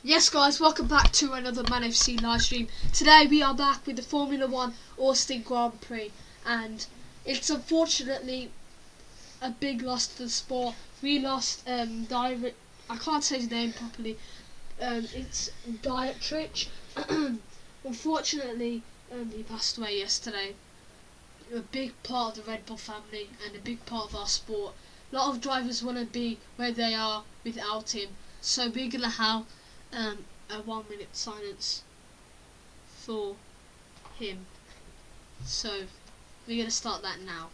Yes guys, welcome back to another Man FC live stream. Today we are back with the Formula 1 Austin Grand Prix, and it's unfortunately a big loss to the sport. We lost I can't say his name properly. It's Dietrich. Unfortunately, he passed away yesterday. A big part of the Red Bull family and a big part of our sport. A lot of drivers want to be where they are without him, so we're gonna have a 1 minute silence for him. So we're going to start that now.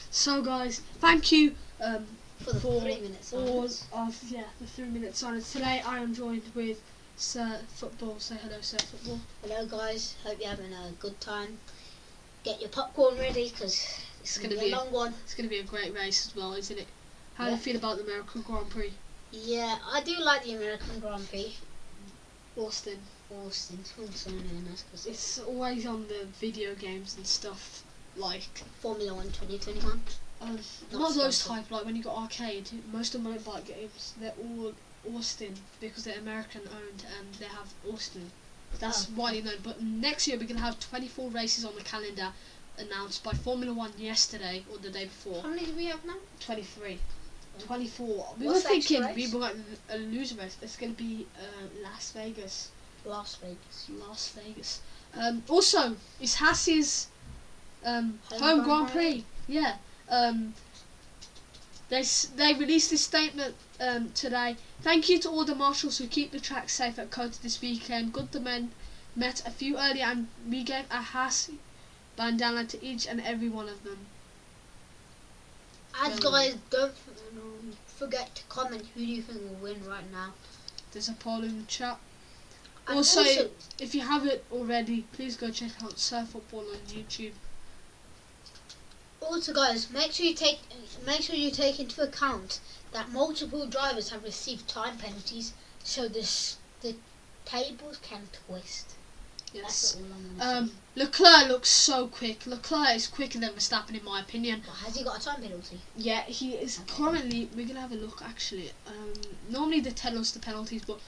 So guys, thank you for the 3-minute silence. The 3 minute silence. Today I am joined with Sir Football. Say hello, Sir Football. Hello guys, hope you're having a good time. Get your popcorn ready because it's going to be a long one. It's going to be a great race as well, isn't it? How do you feel about the American Grand Prix? Yeah, I do like the American Grand Prix. Austin, also known as, cause it's always on the video games and stuff, like Formula 1 2021. Not those type, like when you got arcade, most of the motorbike games, they're all Austin because they're American owned and they have Austin. That's widely known. But next year we're going to have 24 races on the calendar announced by Formula 1 yesterday or the day before. How many do we have now? 23. 24. We What's were thinking race? we might lose a race. It's going to be Las Vegas. Las Vegas. Also, it's Haas's home Grand Prix. Yeah. They released this statement today. Thank you to all the marshals who keep the track safe at Kota this weekend. Good men met a few earlier and we gave a Haas bandana to each and every one of them. As guys, don't forget to comment who do you think will win right now. There's a poll in the chat. And Also, if you haven't already, please go check out Surf Football on YouTube. Also, guys, make sure you take into account that multiple drivers have received time penalties, so the tables can twist. Yes. That's all I'm gonna say. Leclerc looks so quick. Leclerc is quicker than Verstappen in my opinion. But has he got a time penalty? Yeah, he is currently. We're gonna have a look actually. Normally they tell us the penalties, but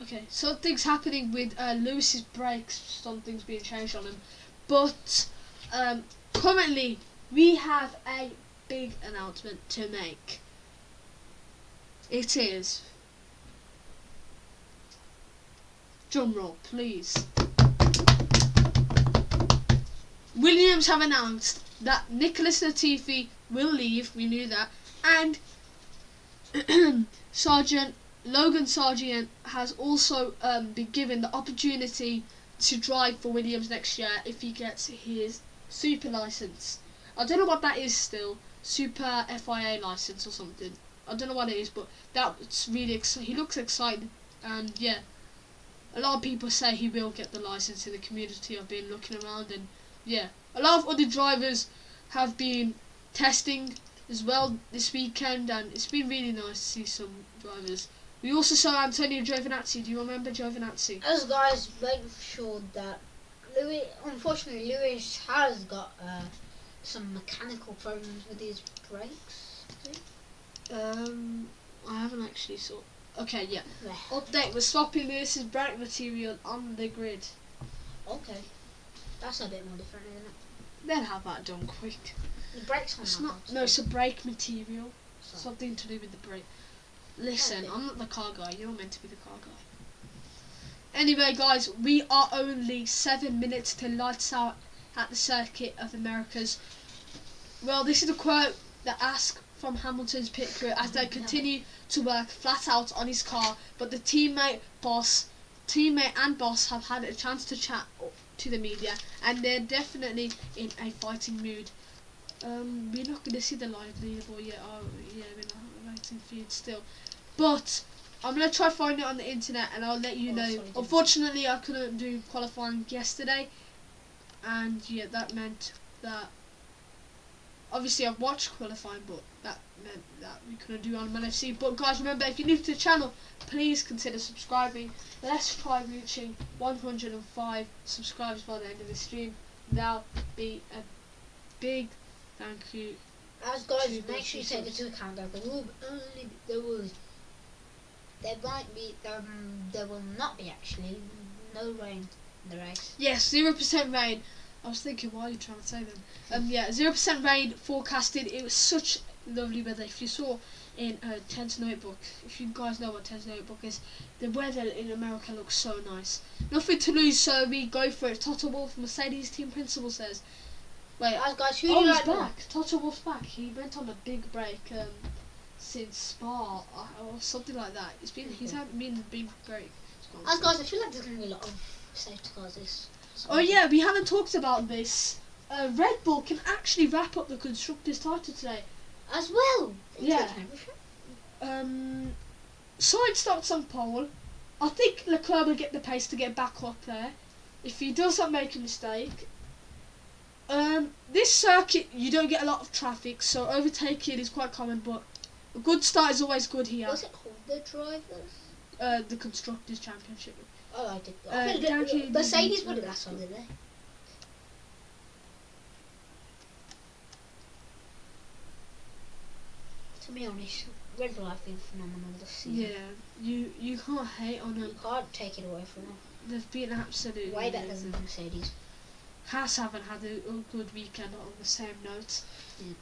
okay. Something's happening with Lewis's brakes. Something's being changed on him, but currently we have a big announcement to make. It is. Drum roll, please. Williams have announced that Nicholas Latifi will leave. We knew that, and Logan Sargent has also been given the opportunity to drive for Williams next year if he gets his super license. I don't know what that is still. Super FIA license or something. I don't know what it is, but that's really he looks excited, and yeah. A lot of people say he will get the license in the community. I've been looking around and yeah. A lot of other drivers have been testing as well this weekend and it's been really nice to see some drivers. We also saw Antonio Giovinazzi. Do you remember Giovinazzi? As guys, make sure that unfortunately Lewis has got some mechanical problems with his brakes. I haven't actually saw. Okay, yeah. Update, we're swapping Lewis's brake material on the grid. Okay. That's a bit more different, isn't it? They'll have that done quick. The brakes on It's that not. box, No, it's a brake material. so. Something to do with the brake. Listen, Okay. I'm not the car guy. You're meant to be the car guy. Anyway, guys, we are only 7 minutes till lights out at the Circuit of Americas. Well, this is a quote that asks from Hamilton's pit crew as they continue to work flat out on his car, but the teammate and boss have had a chance to chat to the media and they're definitely in a fighting mood. We're not going to see the live leaderboard yet. Oh yeah, we're not waiting for it still, but I'm going to try find it on the internet and I'll let you know. Sorry, unfortunately I couldn't do qualifying yesterday, and yeah, that meant that obviously I've watched qualifying, but that meant that we couldn't do on FC. But guys, remember, if you're new to the channel, please consider subscribing. Let's try reaching 105 subscribers by the end of the stream. That'll be a big thank you. As guys, make sure you take into account that there will not be actually no rain in the race. Yes, 0% rain. I was thinking, why are you trying to say them? Yeah, 0% rain forecasted. It was such lovely weather. If you saw in Ted's notebook, if you guys know what Ted's notebook is, the weather in America looks so nice. Nothing to lose, so we go for it. Toto Wolff, Mercedes team principal, says. Wait, Guys, who he's back. back. Toto Wolff's back. He went on a big break since Spa or something like that. He's had been a big break. Guys, I feel like there's going to be a lot of safety cars this. Oh yeah, we haven't talked about this. Red Bull can actually wrap up the constructors' title today. As well. Yeah. Sainz starts on pole. I think Leclerc will get the pace to get back up there. If he doesn't make a mistake. This circuit, you don't get a lot of traffic, so overtaking is quite common, but a good start is always good here. What's it called? The drivers? The Constructors' Championship. Oh, I did. Mercedes won it last time, didn't they? To be honest, Red Bull have been phenomenal this season. Yeah, you can't hate on them. You can't take it away from them. They've been absolutely Way better amazing. than Mercedes. Haas haven't had a good weekend on the same note. Yeah.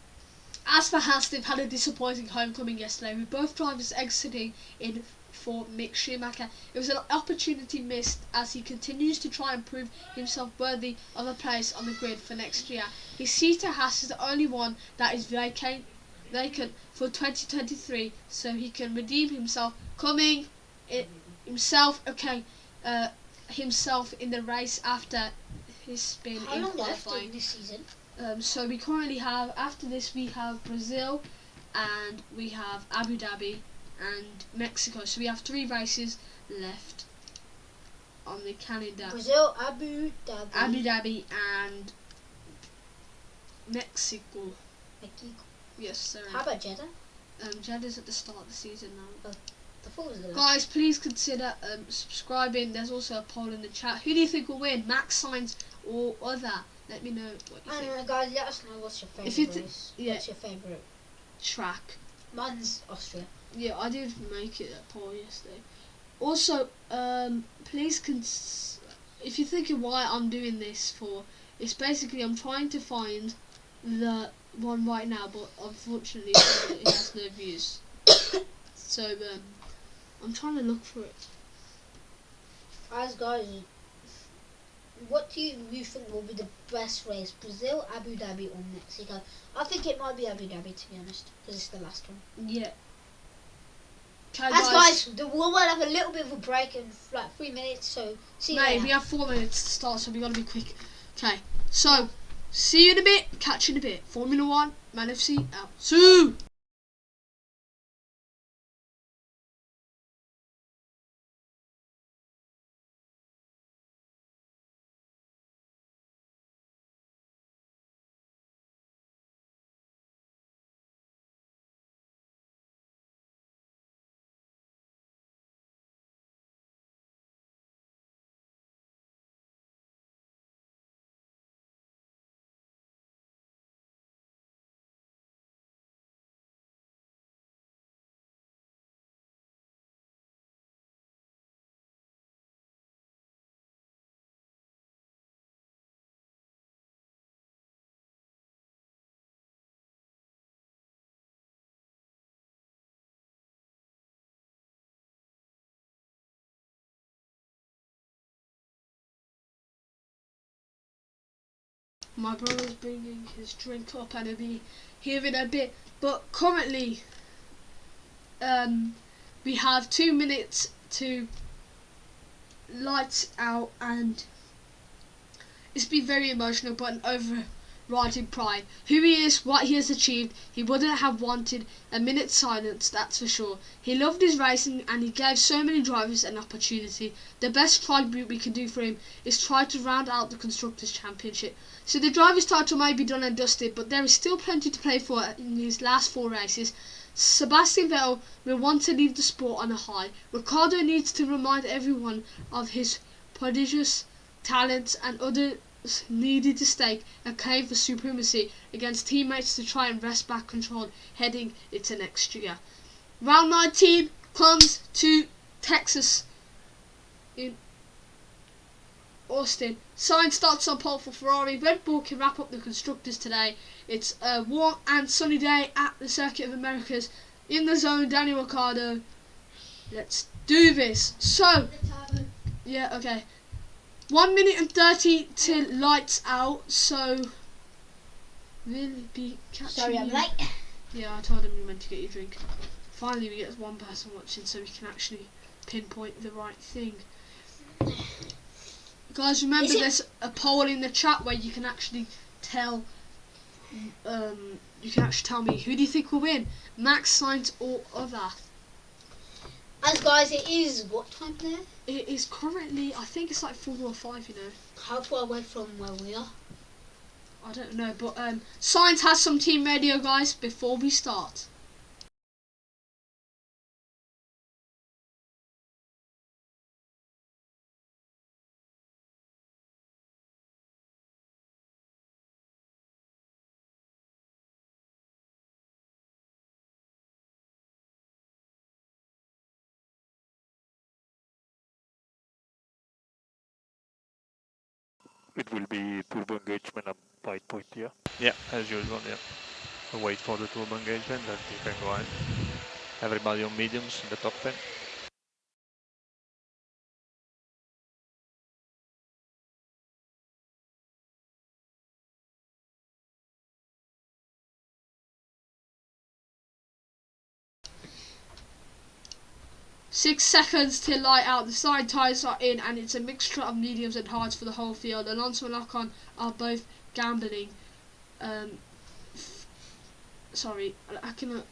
As for Haas, they've had a disappointing homecoming yesterday, with both drivers exiting in for Mick Schumacher. It was an opportunity missed as he continues to try and prove himself worthy of a place on the grid for next year. His seat at Haas is the only one that is vacant for 2023, so he can redeem himself, himself in the race after his spin How in long left qualifying. in this season? So we currently have, after this we have Brazil and we have Abu Dhabi and Mexico. So we have 3 races left on the calendar. Brazil, Abu Dhabi and Mexico. Mexico. Yes, sir. How about Jeddah? Jeddah's at the start of the season now. The fall was the last. Guys, please consider subscribing. There's also a poll in the chat. Who do you think will win? Max Sainz or other? Let me know what you think. And guys, let us know what's your favourite race. What's your favourite track? Mine's Austria. Yeah, I did make it a poll yesterday. Also, please if you're thinking why I'm doing this for, it's basically I'm trying to find the one right now, but unfortunately it has no views. So I'm trying to look for it. Guys, what do you think will be the best race? Brazil, Abu Dhabi or Mexico? I think it might be Abu Dhabi, to be honest, because it's the last one. Yeah. Guys, we'll have a little bit of a break in like 3 minutes, so see you later. We have 4 minutes to start, so we got to be quick. Okay, so see you in a bit, catch you in a bit. Formula 1, Man FC out. See. My brother's bringing his drink up and I'll be here in a bit. But currently, we have 2 minutes to lights out, and it's been very emotional, but an overriding pride. Who he is, what he has achieved, he wouldn't have wanted a minute's silence, that's for sure. He loved his racing and he gave so many drivers an opportunity. The best tribute we can do for him is try to round out the Constructors' Championship. So the driver's title may be done and dusted, but there is still plenty to play for in his last 4 races. Sebastian Vettel will want to leave the sport on a high. Ricciardo needs to remind everyone of his prodigious talents, and others needed to stake a claim for supremacy against teammates to try and wrest back control heading into next year. Round 19 comes to Texas in Austin. Sainz starts on pole for Ferrari. Red Bull can wrap up the constructors today. It's a warm and sunny day at the Circuit of Americas. In the zone, Daniel Ricciardo. Let's do this. So, yeah, okay. 1 minute and 30 till lights out. So, we'll be catching Sorry, I'm you. late. Yeah, I told him you meant to get your drink. Finally, we get one person watching, so we can actually pinpoint the right thing. Guys, remember there's a poll in the chat where you can actually tell. You can actually tell me, who do you think will win, Max Sainz or other? As guys, it is what time there? It is currently, I think it's like 4 or 5. You know. How far away from where we are? I don't know, but Sainz has some team radio, guys. Before we start. It will be turbo engagement at 5 point, yeah? Yeah, as usual, yeah. We'll wait for the turbo engagement, then you can go ahead. Everybody on mediums in the top 10. Six seconds till light out. The side tyres are in, and it's a mixture of mediums and hards for the whole field. Alonso and Ocon are both gambling. Alonso and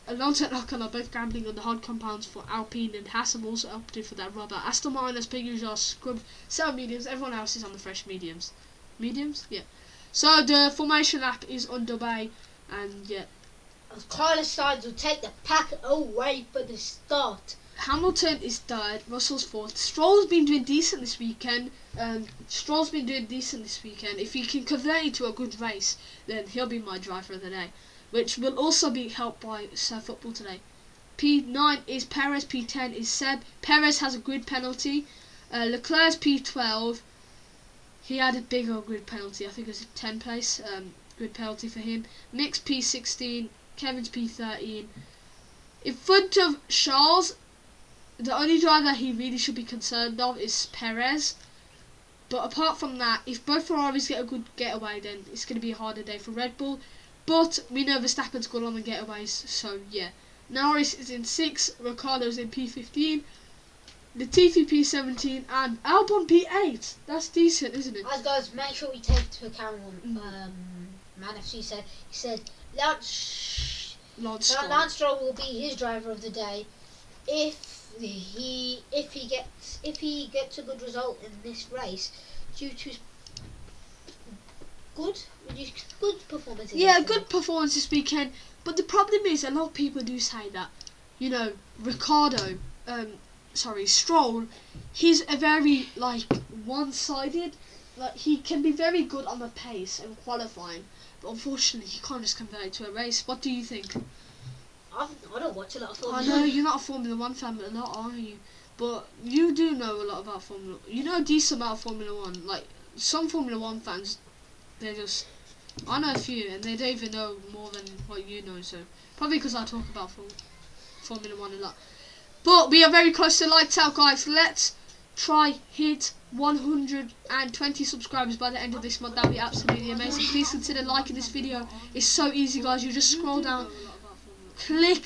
Ocon are both gambling on the hard compounds for Alpine, and Haas have also opted for that rubber. Aston Martin's Pigues are scrub sour mediums. Everyone else is on the fresh mediums. Mediums? Yeah. So the formation lap is underway, and yeah. Carlos Sainz will take the pack away for the start. Hamilton is third, Russell's fourth. Stroll's been doing decent this weekend. If he can convert it to a good race, then he'll be my driver of the day, which will also be helped by Surf Football today. P9 is Perez, P10 is Seb. Perez has a grid penalty. Leclerc's P12. He had a bigger grid penalty. I think it was a 10 place grid penalty for him. Mick's P16. Kevin's P13. In front of Charles, the only driver he really should be concerned of is Perez. But apart from that, if both Ferraris get a good getaway, then it's going to be a harder day for Red Bull. But we know Verstappen's good on the getaways, so yeah. Norris is in 6, Ricciardo's in P15, Latifi P17, and Albon P8. That's decent, isn't it? Guys, make sure we take into account what Man FC said. He said Lance Stroll will be his driver of the day if he gets a good result in this race due to good performance. Yeah, good performance this weekend. But the problem is, a lot of people do say that, Stroll, he's a very one-sided. Like, he can be very good on the pace and qualifying, but unfortunately he can't just convert it to a race. What do you think? I don't watch a lot of Formula 1. I know you're not a Formula 1 fan, but a lot are you? But you do know a lot about Formula 1. You know a decent amount of Formula 1. Like, some Formula 1 fans, I know a few, and they don't even know more than what you know, so probably because I talk about Formula 1 a lot. But we are very close to lights out, guys. Let's try hit 120 subscribers by the end of this month. That would be absolutely amazing. Please consider liking this video. It's so easy, guys. You just scroll down, click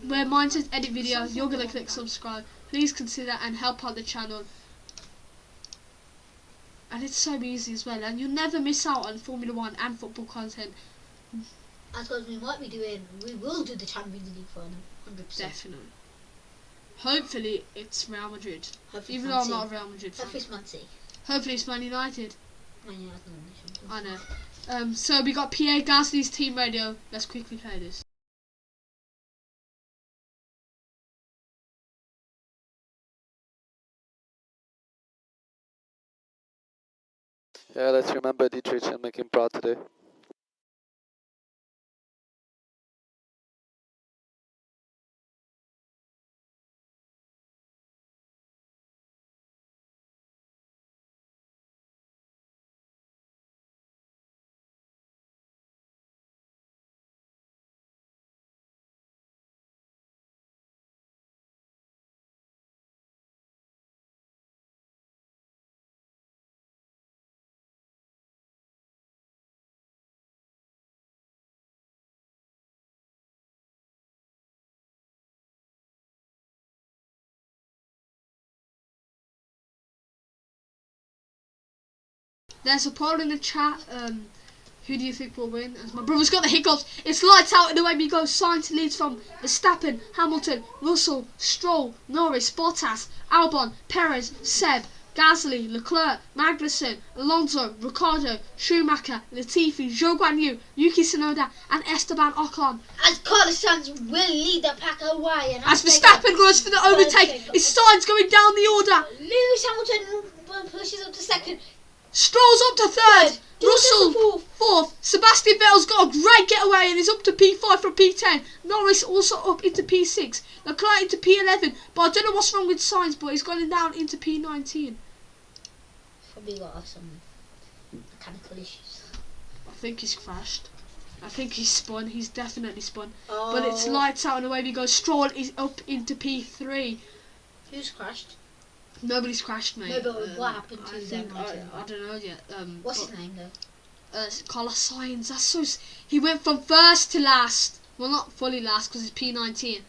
where mine says edit video, you're going to click subscribe. Please consider and help out the channel. And it's so easy as well, and you'll never miss out on Formula 1 and football content. As guys, we will do the Champions League for 100%. Definitely. Hopefully it's Real Madrid. Hopefully even though I'm not a Real Madrid fan. Hopefully it's Man City. Hopefully it's Man United. I know. So we got Pierre Gasly's team radio. Let's quickly play this. Yeah, let's remember Dietrich and make him proud today. There's a poll in the chat. Who do you think will win? As my brother's got the hiccups. It's lights out and away we go. Sainz leads from Verstappen, Hamilton, Russell, Stroll, Norris, Bottas, Albon, Perez, Seb, Gasly, Leclerc, Magnussen, Alonso, Ricciardo, Schumacher, Latifi, Zhou Guanyu, Yuki Tsunoda, and Esteban Ocon. As Carlos Sainz will lead the pack away. And as Verstappen goes for the overtake, it's Sainz going down the order. Lewis Hamilton pushes up to second. Stroll's up to third. Russell fourth. Sebastian Vettel's got a great getaway and is up to P5 from P10. Norris also up into P6. Leclerc into P11. But I don't know what's wrong with Sainz, but he's gone down into P19. Probably got some mechanical issues. I think he's crashed. I think he's spun. He's definitely spun. Oh. But it's lights out and away we go. Stroll is up into P3. Who's crashed? Nobody's crashed, mate. No, but what happened to them? I don't know yet. What's his name though? Carlos Sainz. That's so. He went from first to last. Well, not fully last because it's P19.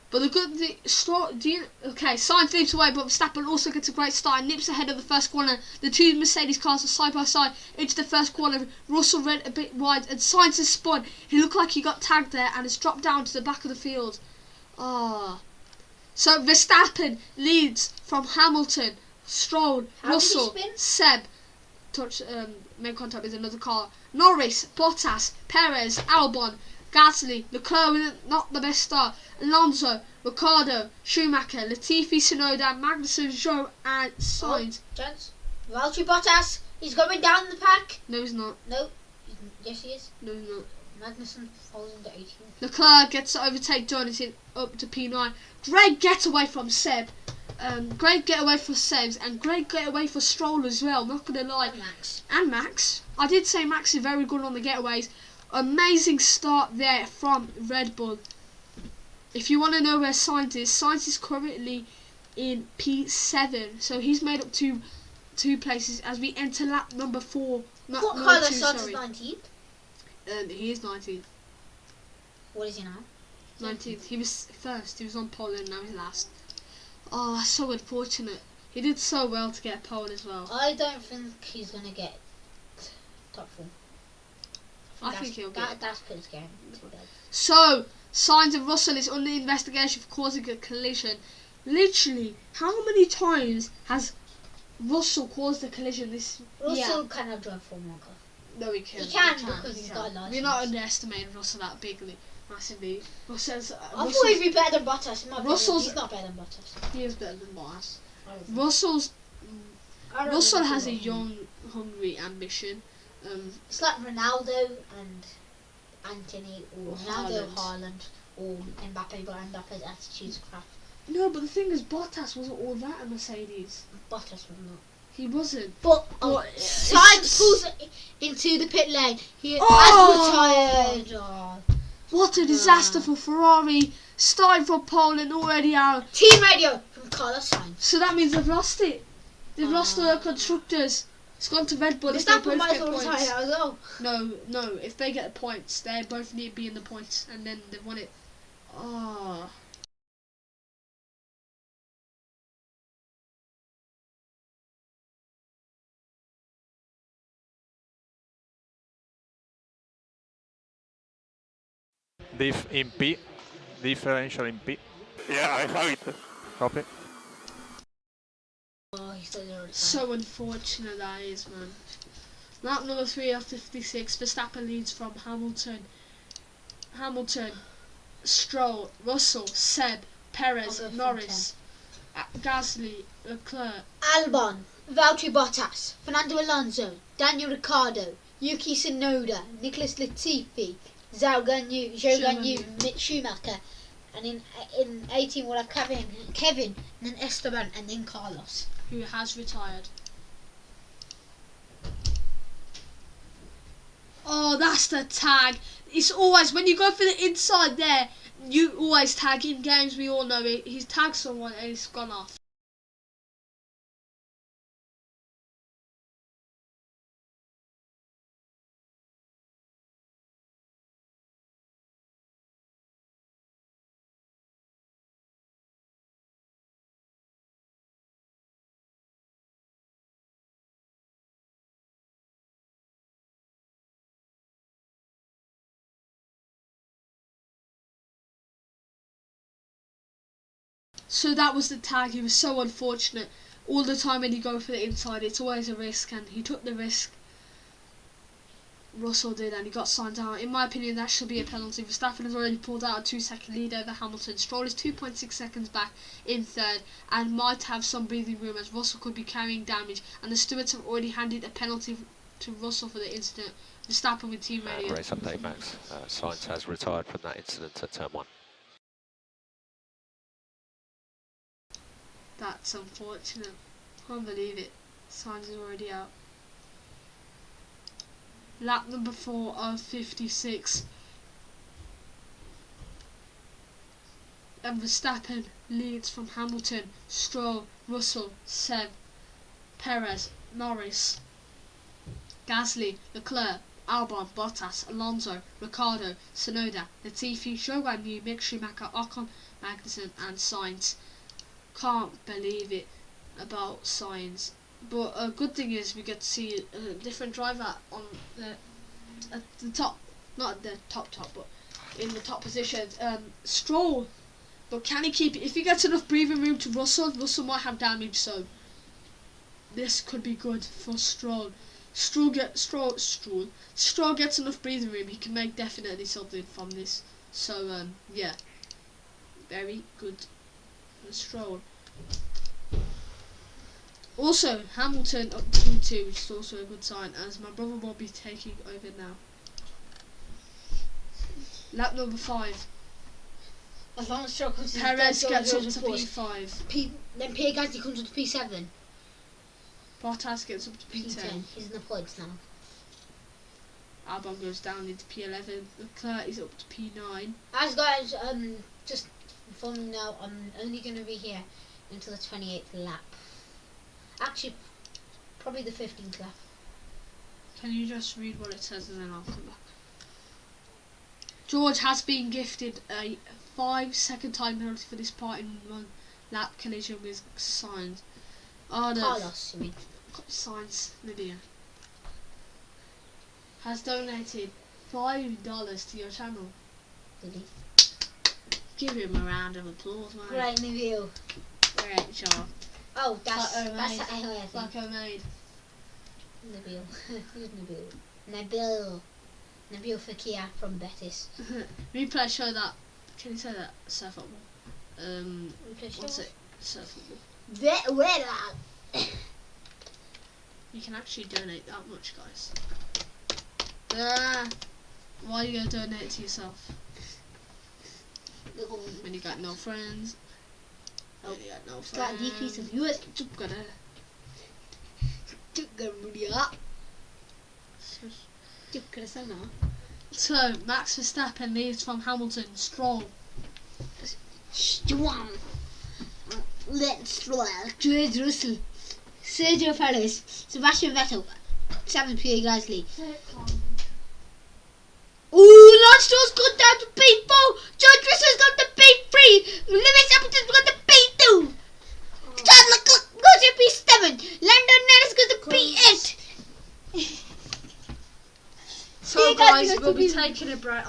But the good thing, Sainz leaps away, but Verstappen also gets a great start and nips ahead of the first corner. The two Mercedes cars are side by side into the first corner. Russell ran a bit wide and Sainz has spun. He looked like he got tagged there and has dropped down to the back of the field. So Verstappen leads from Hamilton, Stroll, Russell, Seb. Made contact with another car. Norris, Bottas, Perez, Albon, Gasly, Leclerc with not the best start. Alonso, Ricciardo, Schumacher, Latifi, Tsunoda, Magnussen, Zhou and Sainz. Chance. Valtteri Bottas, he's going down the pack. No, he's not. No. Yes, he is. No, he's not. Magnussen falls into 18. Leclerc gets to overtake Jonathan up to P9. Great getaway from Seb. Great getaway for Sebs and great getaway for Stroll as well, not gonna lie. And Max. I did say Max is very good on the getaways. Amazing start there from Red Bull. If you want to know where Sainz is currently in P7, so he's made up two places as we enter lap number 4. What Carlos started 19th? He is 19th. What is he now? 19th. He was first. He was on pole and now he's last. Oh, that's so unfortunate. He did so well to get a pole as well. I don't think he's gonna get top 4. I think he'll get. That's his game. So, Sainz and Russell is under investigation for causing a collision. Literally, how many times has Russell caused a collision this? Russell cannot drive Formula Car. No, he can. He can because he's got a license. We're not underestimating Russell that massively. I thought he'd be better than Bottas. He's not better than Bottas. He is better than Bottas. Russell has a young, hungry ambition. It's like Ronaldo and Anthony, or Ronaldo, Haaland, or Mbappe, but Mbappe's attitude's crap. No, but the thing is, Bottas wasn't all that a Mercedes. Bottas was not. He wasn't. But Sainz pulls into the pit lane. He has retired. What a disaster for Ferrari. Starting from pole and already out. Team radio from Carlos Sainz. So that means they've lost it. They've lost the constructors. It's gone to Red Bull. Verstappen might as well retire as well. No. If they get the points, they both need to be in the points, and then they've won it. Diff in P. Differential in P. Yeah, I have it. Copy. So unfortunate that is, man. Lap number 3 of 56. Verstappen leads from Hamilton, Stroll, Russell, Seb, Perez, Norris, Gasly, Leclerc, Albon, Valtteri Bottas, Fernando Alonso, Daniel Ricciardo, Yuki Tsunoda, Nicholas Latifi, Zhou Guanyu, Mick Schumacher, and in 18 we'll have Kevin, and then Esteban, and then Carlos, who has retired. Oh, that's the tag. It's always, when you go for the inside there, you always tag in games, we all know it. He's tagged someone and it's gone off. So that was the tag. He was so unfortunate. All the time when you go for the inside, it's always a risk, and he took the risk. Russell did, and he got signed out. In my opinion, that should be a penalty. Verstappen has already pulled out a 2-second lead over Hamilton. Stroll is 2.6 seconds back in third, and might have some breathing room as Russell could be carrying damage. And the stewards have already handed a penalty to Russell for the incident. Verstappen with team radio. Race update, Max. Sainz has retired from that incident at turn 1. That's unfortunate. Can't believe it. Sainz is already out. Lap number 4 of 56. And Verstappen leads from Hamilton, Stroll, Russell, Seb, Perez, Norris, Gasly, Leclerc, Albon, Bottas, Alonso, Ricciardo, Tsunoda, Latifi, Shogun, New, Mick Schumacher, Ocon, Magnussen and Sainz. Can't believe it about Sainz. But a good thing is we get to see a different driver on at the top, not at the top, but in the top positions. Stroll, but can he keep it? If he gets enough breathing room to Russell might have damage, so this could be good for Stroll. Stroll gets enough breathing room, he can make definitely something from this. So yeah, very good for Stroll. Also, Hamilton up to P2, which is also a good sign, as my brother will be taking over now. Lap number 5. As long as Stroll comes to Perez gets up to P5. Then Pierre Gasly comes up to P7. Bottas gets up to P10. He's in the points now. Albon goes down into P11. Leclerc is up to P9. As guys, just informing now, I'm only going to be here until the 28th lap. Actually, probably the 15th lap. Can you just read what it says and then I'll come back? George has been gifted a 5-second time penalty for this part in one lap collision with Sainz. Oh no. Carlos, you mean? Sainz, Lydia. Has donated $5 to your channel. Did he? Give him a round of applause, mate. Great review. Great job. Oh, that's Like I think. Like I made. Nabil. Who's Nabil? Nabil Fakir from Betis. Replay show that. Can you say that? Surf football. Replay show. What's it? Surf football. Where? You can actually donate that much, guys. Why are you gonna donate it to yourself? When you got no friends. Oh, you got no friends. Slight decrease of viewers. So, Max Verstappen leads from Hamilton, Stroll. Let's Stroll, George Russell, Sergio Perez, Sebastian Vettel, 7 Pierre Gasly. Ooh, Lance Stroll's gone down to P4. George Russell's got to P3. Lewis Hamilton's got to P2. Charles Leclerc goes to P7. Lando Norris goes to P8. So guys, we'll be taking a break.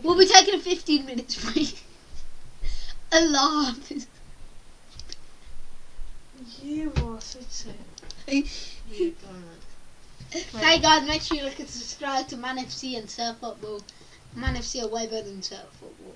We'll be taking a 15 minutes break. Allah. You are such a... Hey guys, make sure you look and subscribe to Man FC and Surf Football. Man FC are way better than Surf Football.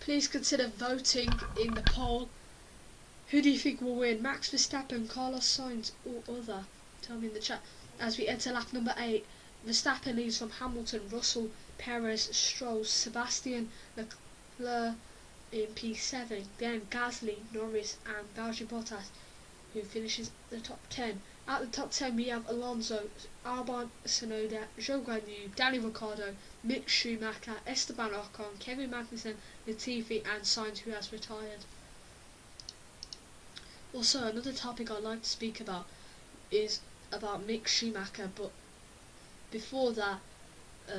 please consider voting in the poll. Who do you think will win? Max Verstappen, Carlos Sainz, or other? Tell me in the chat. As we enter lap number 8, Verstappen leads from Hamilton, Russell, Perez, Stroll, Sebastian Leclerc in P7. Then Gasly, Norris, and Valtteri Bottas, who finishes the top 10. At the top 10 we have Alonso, Albon, Tsunoda, Zhou Guanyu, Danny Ricciardo, Mick Schumacher, Esteban Ocon, Kevin Magnussen, Latifi, and Sainz, who has retired. Also, another topic I'd like to speak about is about Mick Schumacher, but before that,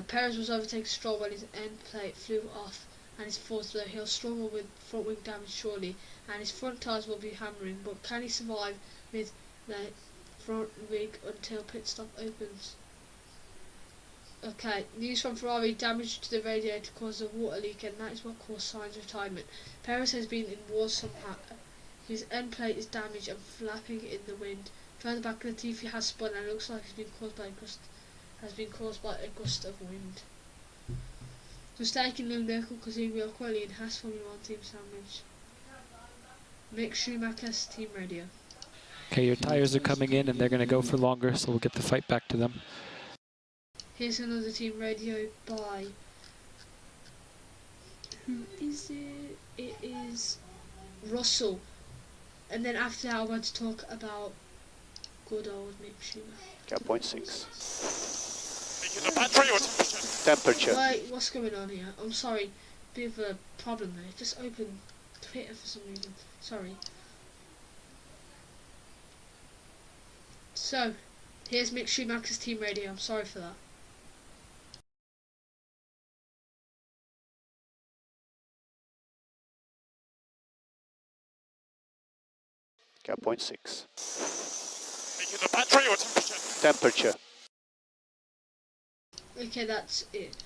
Perez was overtaking Stroll when his end plate flew off and his fourth blow. He'll struggle with front wing damage surely, and his front tyres will be hammering, but can he survive with the front wing until pit stop opens? Okay, news from Ferrari: damage to the radiator caused a water leak, and that is what caused Sainz's retirement. Perez has been in war somehow. His end plate is damaged and flapping in the wind. Further back, Latifi has spun and looks like it's been caused by a gust of wind. Mistaken in local Kazumi quality in Haas Formula 1 team sandwich. Mick Schumacher's team radio. Okay, your tires are coming in and they're going to go for longer, so we'll get the fight back to them. Here's another team radio by... who is it? It is Russell. And then after that I want to talk about good old Mick Schumacher. 0.6. Temperature. Wait, what's going on here? I'm sorry, bit of a problem there. Just open Twitter for some reason. Sorry. So, here's Mick Schumacher's team radio. I'm sorry for that. Okay, 0.6. Temperature. Okay, that's it.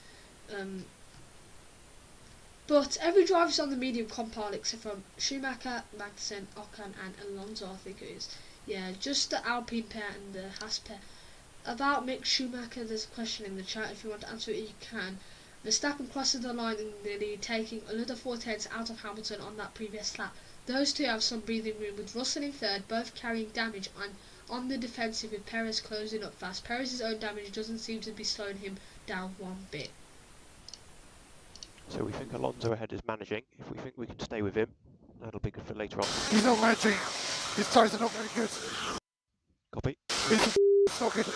But every driver's on the medium compound except from Schumacher, Magnussen, Ocon, and Alonso, I think it is. Yeah, just the Alpine pair and the Haas pair. About Mick Schumacher, there's a question in the chat. If you want to answer it, you can. Verstappen crosses the line in the lead, taking another 4 tenths out of Hamilton on that previous lap. Those two have some breathing room, with Russell in third, both carrying damage, and on the defensive with Perez closing up fast. Perez's own damage doesn't seem to be slowing him down one bit. So we think Alonso ahead is managing. If we think we can stay with him, that'll be good for later on. He's not managing. His tyres are not very good. Copy. It's not good.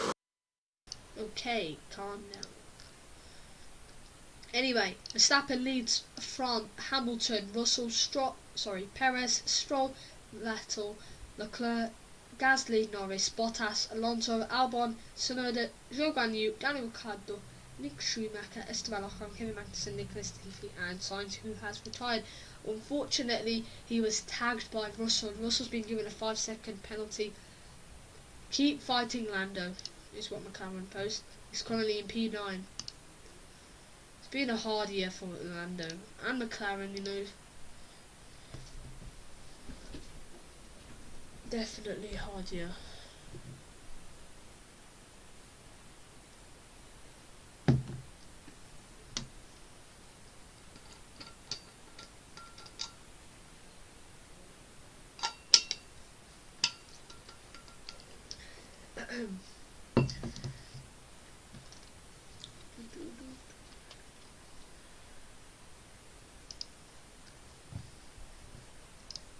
Okay, calm down. Anyway, Verstappen leads from Hamilton, Russell, Perez, Stroll, Vettel, Leclerc, Gasly, Norris, Bottas, Alonso, Albon, Tsunoda, Zhou Guanyu, Danny Ricciardo, Mick Schumacher, Esteban Ocon, Kevin Magnussen, Nicholas Latifi, and Sainz, who has retired. Unfortunately, he was tagged by Russell. Russell's been given a 5-second penalty. Keep fighting, Lando, is what McLaren posts. He's currently in P9. It's been a hard year for Lando and McLaren, you know. Definitely a hard year.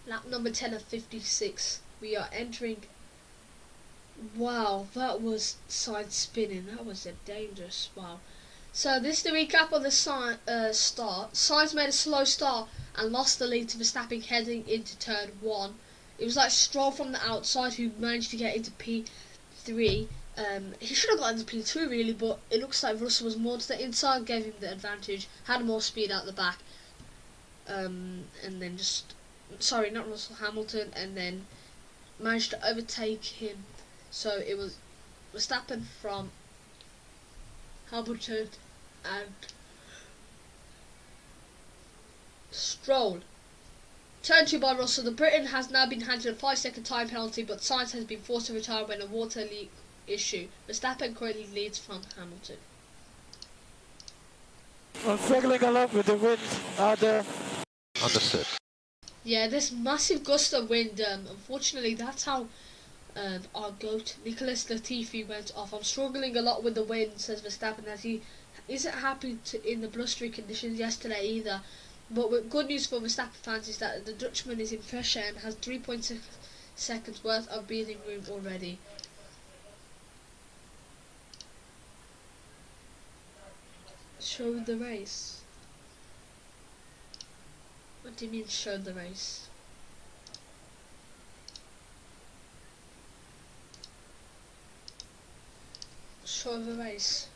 Lap number 10 of 56. We are entering. Wow, that was side spinning. That was a dangerous. Wow. So this is the recap of the start. Sainz made a slow start and lost the lead to Verstappen heading into turn 1. It was like Stroll from the outside who managed to get into P3. He should have got into P2 really, but it looks like Russell was more to the inside, gave him the advantage, had more speed out the back, and then just, sorry, not Russell, Hamilton, and then managed to overtake him. So it was Verstappen from Hamilton and Stroll. Turn 2 by Russell. The Briton has now been handed a 5-second time penalty, but Sainz has been forced to retire when a water leak issue. Verstappen currently leads from Hamilton. I'm struggling a lot with the wind out there. Understood. Yeah, this massive gust of wind. Unfortunately, that's how our goat Nicholas Latifi went off. I'm struggling a lot with the wind, says Verstappen, as he isn't happy in the blustery conditions yesterday either. But good news for Verstappen fans is that the Dutchman is in pressure and has 3.6 seconds worth of breathing room already. Show the race. What do you mean show the race? Show the race.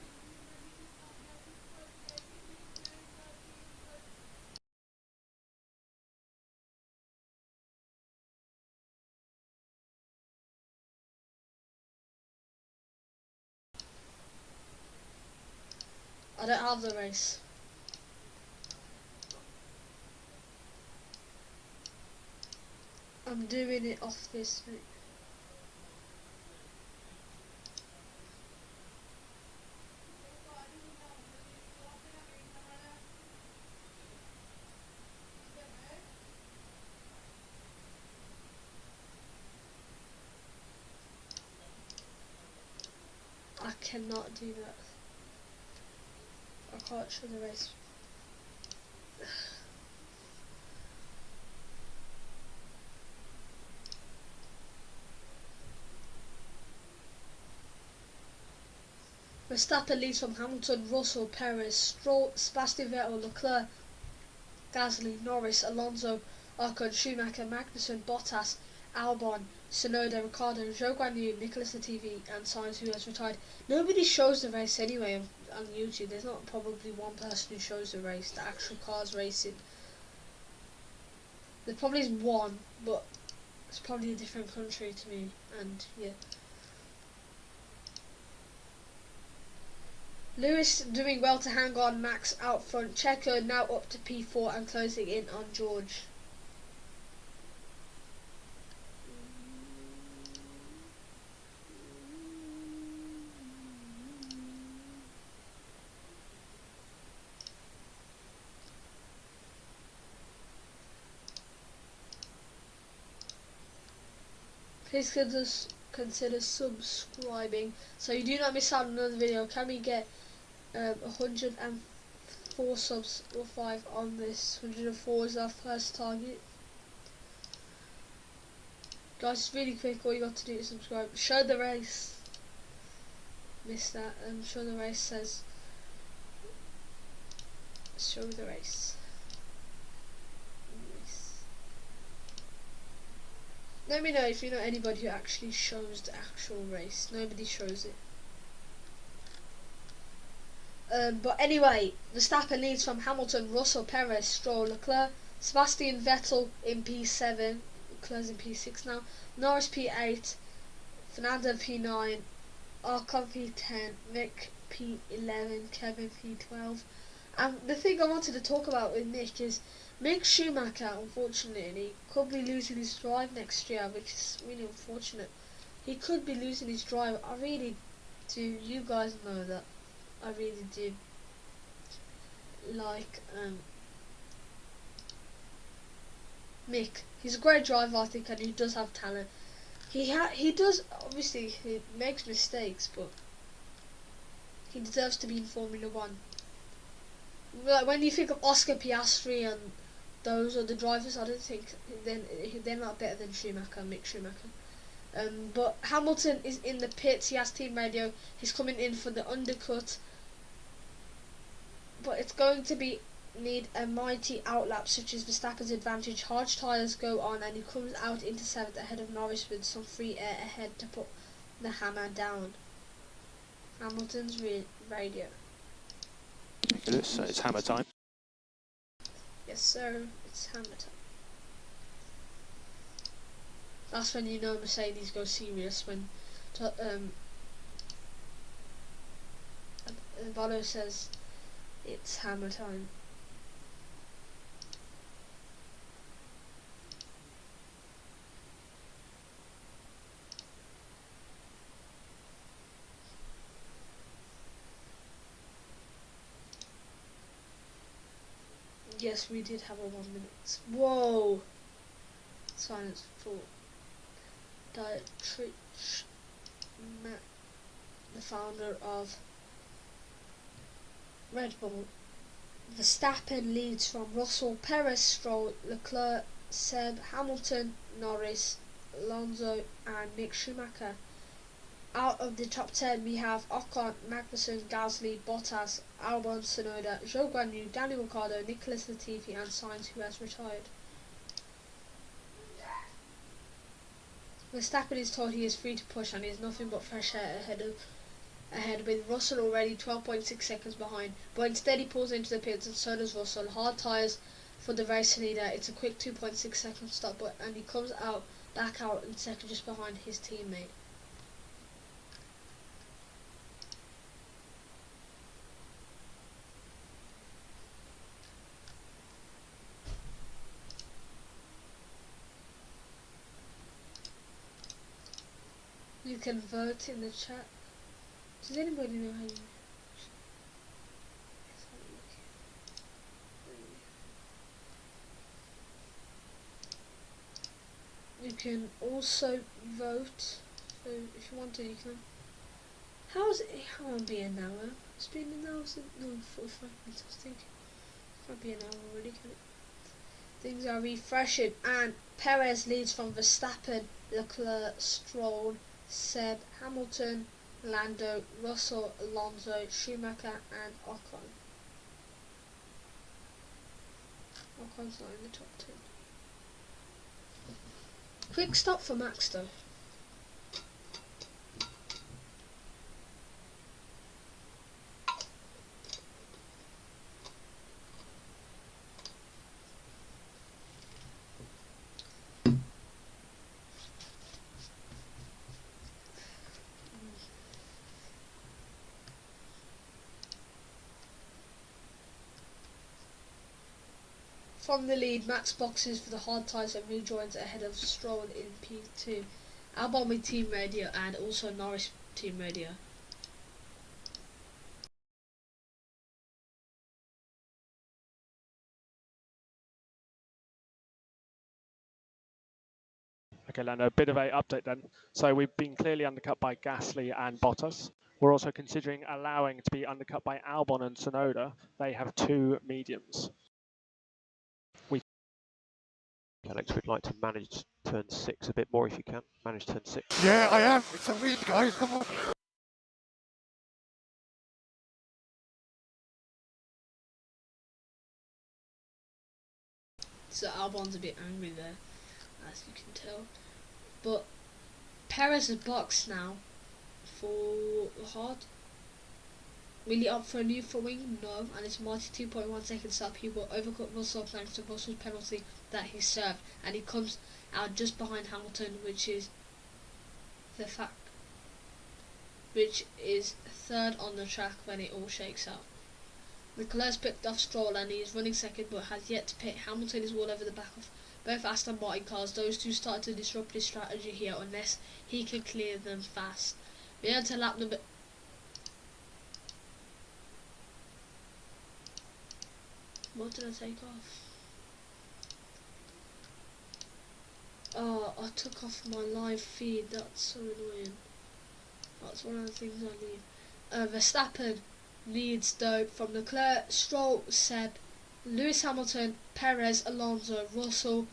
I don't have the race. I'm doing it off this. I cannot do that. I can't show the race. Verstappen leads from Hamilton, Russell, Perez, Stroll, Sebastian Vettel, Leclerc, Gasly, Norris, Alonso, Ocon, Schumacher, Magnussen, Bottas, Albon, Tsunoda, Ricciardo, Zhou Guanyu, Nicholas Latifi, and Sainz, who has retired. Nobody shows the race anyway on YouTube. There's not probably one person who shows the race, the actual cars racing. There probably is one, but it's probably a different country to me, and yeah. Lewis doing well to hang on, Max out front, Checo now up to P4 and closing in on George. Please consider subscribing so you do not miss out on another video. Can we get 104 subs or 5 on this? 104 is our first target. Guys, it's really quick. All you got to do is subscribe. Show the race. Missed that. Show the race says. Show the race. Let me know if you know anybody who actually shows the actual race. Nobody shows it. But anyway, Verstappen leads from Hamilton, Russell, Perez, Stroll, Leclerc, Sebastian Vettel in P7, Leclerc's in P6 now, Norris P8, Fernando P9, Ocon P10, Mick P11, Kevin P12. And the thing I wanted to talk about with Mick is Mick Schumacher, unfortunately, could be losing his drive next year, which is really unfortunate. He could be losing his drive. I really do. You guys know that. I really do. Like, Mick. He's a great driver, I think, and he does have talent. He does, obviously, he makes mistakes, but he deserves to be in Formula 1. Like, when you think of Oscar Piastri and those other drivers, I don't think they're not better than Schumacher, Mick Schumacher. But Hamilton is in the pits. He has team radio. He's coming in for the undercut, but it's going to need a mighty outlap, such as Verstappen's advantage. Hard tyres go on, and he comes out into 7th ahead of Norris with some free air ahead to put the hammer down. Hamilton's radio. So it's hammer time. Yes, sir. It's hammer time. That's when you know Mercedes go serious, when Bono says it's hammer time. Yes, we did have a 1 minute. Whoa! Silence for Dietrich, the founder of Red Bull. Verstappen leads from Russell, Perez, Stroll, Leclerc, Seb, Hamilton, Norris, Alonso and Mick Schumacher. Out of the top 10 we have Ocon, Magnussen, Gasly, Bottas, Albon, Tsunoda, Zhou Guanyu, Daniel Ricciardo, Nicholas Latifi and Sainz, who has retired. Verstappen is told he is free to push and he is nothing but fresh air ahead with Russell already 12.6 seconds behind, but instead he pulls into the pits and so does Russell. Hard tyres for the race leader. It's a quick 2.6 second stop, and he comes back out in second just behind his teammate. You can vote in the chat. Does anybody know how you can also vote, so if you want to you can. How will it be an hour? It's been an hour since, no, 45 minutes I think. It might be an hour already, can it? Things are refreshing and Perez leads from Verstappen, Leclerc, Stroll, Seb, Hamilton, Lando, Russell, Alonso, Schumacher and Ocon. Ocon's not in the top 10. Quick stop for Max though. From the lead, Max boxes for the hard tyres and rejoins ahead of Stroll in P2. Albon with team radio and also Norris team radio. Okay, Lando, a bit of a update then. So we've been clearly undercut by Gasly and Bottas. We're also considering allowing to be undercut by Albon and Tsunoda. They have 2 mediums. Alex, we'd like to manage turn 6 a bit more if you can. Manage turn 6. Yeah, I am. It's a win, guys. Come on. So Albon's a bit angry there, as you can tell. But Perez is boxed now for hard. Really up for a new for wing? No, and it's mighty 2.1 seconds up. He will overcut Russell thanks to Russell's penalty that he served, and he comes out just behind Hamilton, which is third on the track when it all shakes out. Leclerc's picked off Stroll and he is running second but has yet to pit. Hamilton is all over the back of both Aston Martin cars. Those two start to disrupt his strategy here unless he can clear them fast. We enter lap number... What did I take off? Oh, I took off my live feed. That's so annoying. That's one of the things I need. Verstappen leads though from Leclerc, Stroll, Seb, Lewis Hamilton, Perez, Alonso, Russell,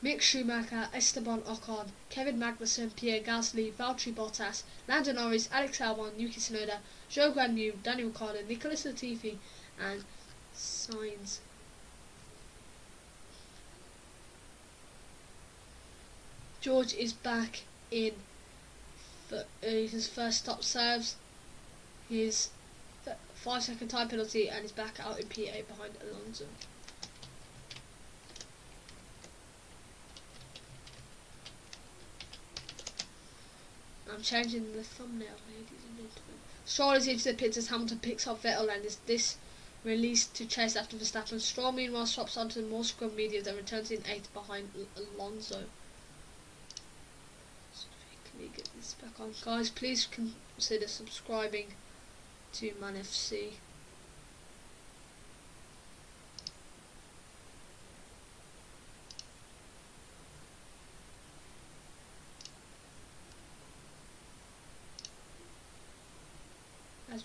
Mick Schumacher, Esteban Ocon, Kevin Magnussen, Pierre Gasly, Valtteri Bottas, Lando Norris, Alex Albon, Yuki Tsunoda, Zhou Guanyu, Daniel Ricciardo, Nicholas Latifi and Sainz. George is back in his first stop serves his 5-second time penalty and is back out in P8 behind Alonso. I'm changing the thumbnail, ladies and gentlemen. Stroll is into the pits as Hamilton picks up Vettel and is this released to chase after Verstappen. Stroll meanwhile swaps onto the more scrum mediums and returns in 8th behind Alonso. Let me get this back on. Guys, please consider subscribing to Man FC.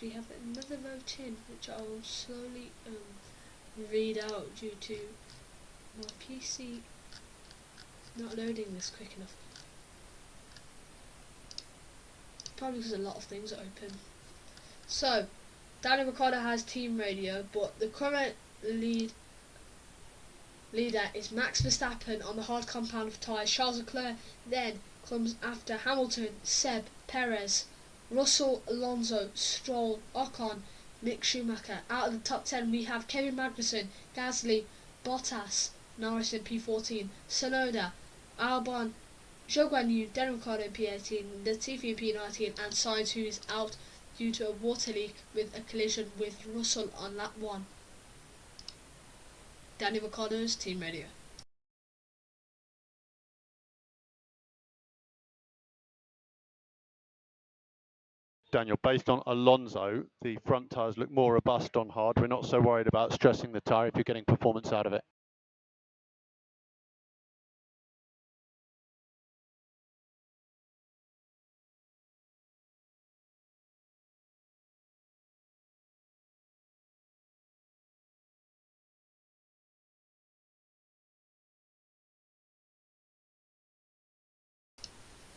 we have another vote in, which I will slowly read out due to my PC not loading this quick enough. Probably because a lot of things are open. So, Danny Ricciardo has team radio, but the current leader is Max Verstappen on the hard compound of tyres. Charles Leclerc then comes after Hamilton, Seb, Perez, Russell, Alonso, Stroll, Ocon, Mick Schumacher. Out of the top 10 we have Kevin Magnussen, Gasly, Bottas, Norris in P14, Tsunoda, Albon, Zhou Guanyu, Daniel Ricciardo in P18, Latifi in P19, and Sainz, who is out due to a water leak with a collision with Russell on lap 1. Danny Ricciardo's team radio. Daniel, based on Alonso, the front tyres look more robust on hard. We're not so worried about stressing the tyre if you're getting performance out of it.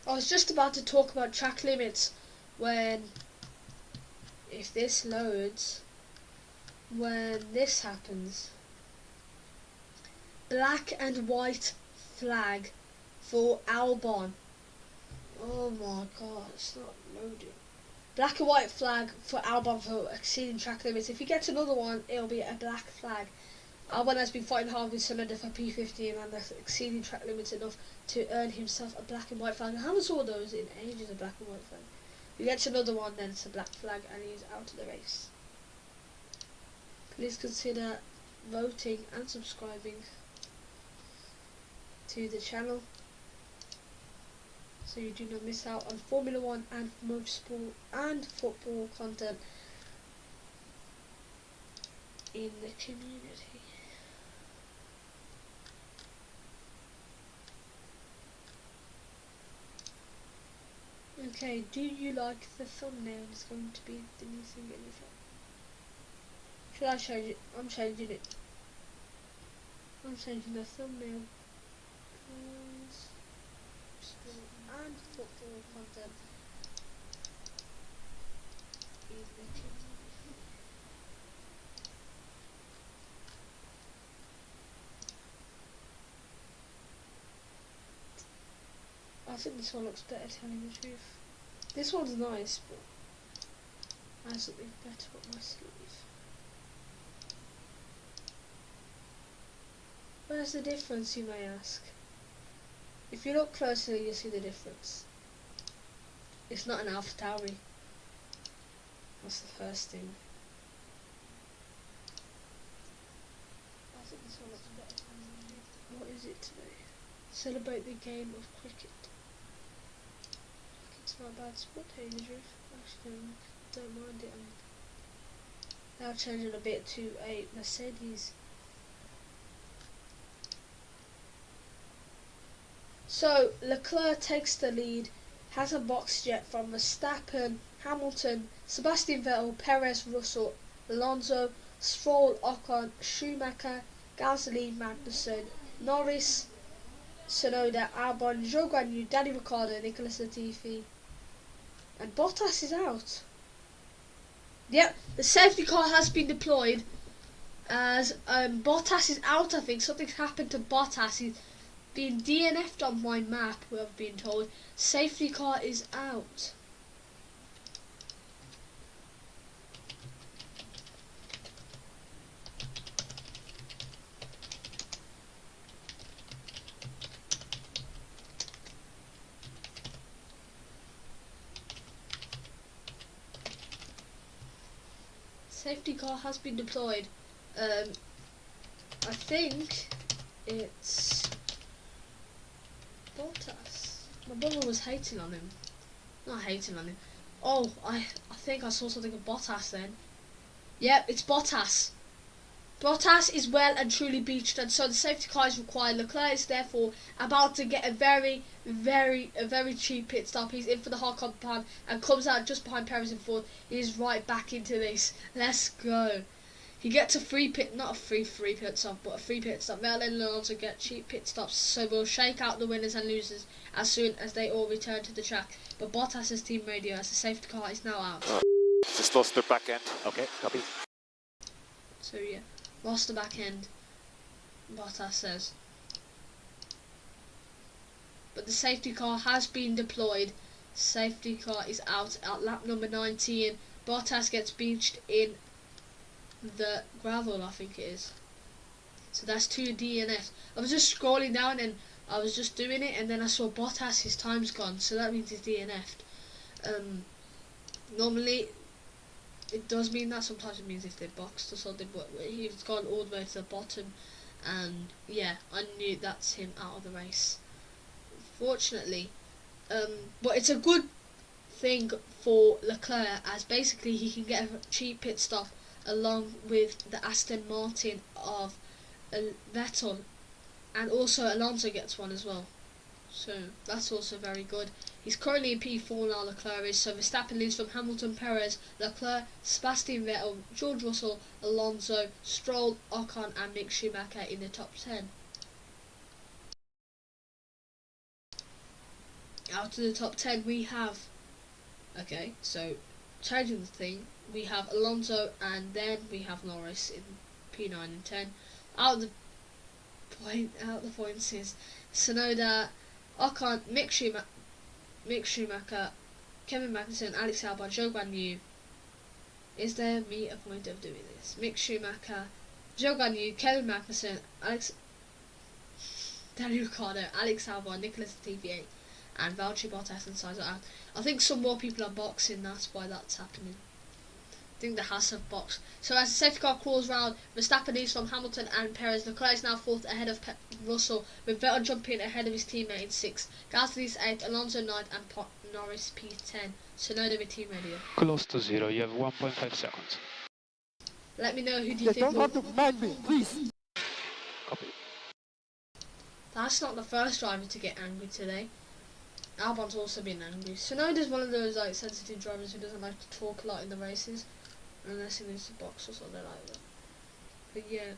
I was just about to talk about track limits when, if this loads, when this happens. Black and white flag for Albon. Oh my god, it's not loading. Black and white flag for Albon for exceeding track limits. If he gets another one, it'll be a black flag. Albon has been fighting hard with Tsunoda for P15 and that's exceeding track limits enough to earn himself a black and white flag. I haven't saw those in ages, a black and white flag. If he gets another one, then it's a black flag and he's out of the race. Please consider voting and subscribing to the channel so you do not miss out on Formula 1 and motorsport and football content in the community. Okay, do you like the thumbnail? It's going to be the new thing in the front. Should I change it? I'm changing it. I'm changing the thumbnail. And football content in the community. I think this one looks better, telling the truth. This one's nice, but I have something better up my sleeve. Where's the difference, you may ask? If you look closely, you'll see the difference. It's not an AlphaTauri. That's the first thing. I think this one looks better. What is it today? Celebrate the game of cricket. It's not a bad spot, hey, the truth. Actually, don't mind it. I'm now changing a bit to a Mercedes. So Leclerc takes the lead, has a box jet from Verstappen, Hamilton, Sebastian Vettel, Perez, Russell, Alonso, Stroll, Ocon, Schumacher, Gasly, Magnussen, Norris, Tsunoda, Albon, Zhou Guanyu, Danny Ricciardo, Nicholas Latifi, and Bottas is out. Yep, the safety car has been deployed as Bottas is out. I think something's happened to Bottas. He's been DNF'd on my map, we have been told. Safety car is out. Safety car has been deployed. I think it's Bottas. My brother was hating on him. Not hating on him. Oh, I think I saw something of Bottas then. Yep, it's Bottas. Bottas is well and truly beached, and so the safety car is required. Leclerc is therefore about to get a very cheap pit stop. He's in for the hard compound and comes out just behind Perez in fourth. He's right back into this. Let's go. He gets a free pit, not a free pit stop, but a free pit stop. Vettel and Alonso get cheap pit stops, so we'll shake out the winners and losers as soon as they all return to the track. But Bottas' team radio as the safety car is now out. Just lost the back end. Okay, copy. So yeah, lost the back end, Bottas says. But the safety car has been deployed. Safety car is out at lap number 19. Bottas gets beached in the gravel, I think it is. So that's 2 DNFs. I was just scrolling down and I was just doing it, and then I saw Bottas, his time's gone, so that means he's DNF'd. Normally it does mean that, sometimes it means if they boxed or something, but he's gone all the way to the bottom, and yeah, I knew that's him out of the race, fortunately. But it's a good thing for Leclerc, as basically he can get a cheap pit stop along with the Aston Martin of Vettel, and also Alonso gets one as well, so that's also very good. He's currently in P4 now, Leclerc is, so Verstappen leads from Hamilton, Perez, Leclerc, Sebastian Vettel, George Russell, Alonso, Stroll, Ocon and Mick Schumacher in the top 10. Out of the top 10 we have, okay, so changing the thing, we have Alonso and then we have Norris in P9 and 10. Out of the points is Tsunoda, Ocon, Mick Schumacher, Kevin Magnussen, Alex Albon, Zhou Guanyu. Is there me a point of doing this? Mick Schumacher, Zhou Guanyu, Kevin Magnussen, Daniel Ricciardo, Alex Albon, Nicholas Latifi, and Valtteri Bottas and Sainz are out. I think some more people are boxing, that's why that's happening. I think the Haas have boxed. So as the safety car crawls round, Verstappen leads from Hamilton and Perez. Leclerc is now fourth ahead of Russell, with Vettel jumping ahead of his teammate in sixth. Gasly is 8th, Alonso 9th and Norris P10. Tsunoda with team radio. Close to 0, you have 1.5 seconds. Let me know who do you think Don't have to mind me, please. Copy. That's not the first driver to get angry today. Albon's also been angry. Tsunoda's one of those like sensitive drivers who doesn't like to talk a lot in the races, unless he needs to box or something like that. But yeah,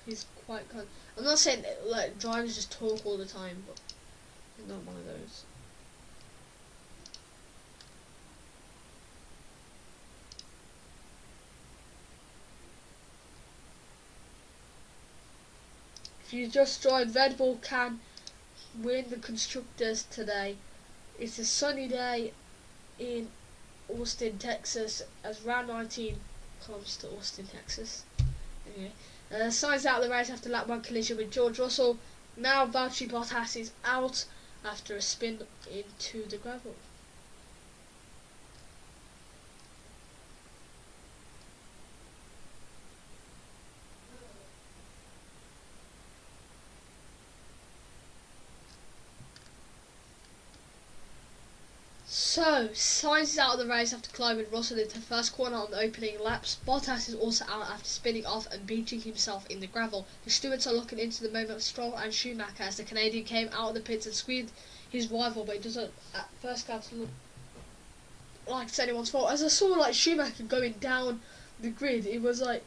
he's quite kind. I'm not saying that, like, drivers just talk all the time, but he's not one of those. If you just joined, Red Bull can win the constructors today. It's a sunny day in Austin, Texas, as round 19 comes to Austin, Texas. Anyway, Sainz out of the race after lap 1 collision with George Russell. Now Valtteri Bottas is out after a spin into the gravel. So, Sainz is out of the race after climbing Russell into the first corner on the opening laps. Bottas is also out after spinning off and beaching himself in the gravel. The stewards are looking into the moment of Stroll and Schumacher as the Canadian came out of the pits and squeezed his rival, but it doesn't at first glance look like it's anyone's fault. As I saw like Schumacher going down the grid, it was like,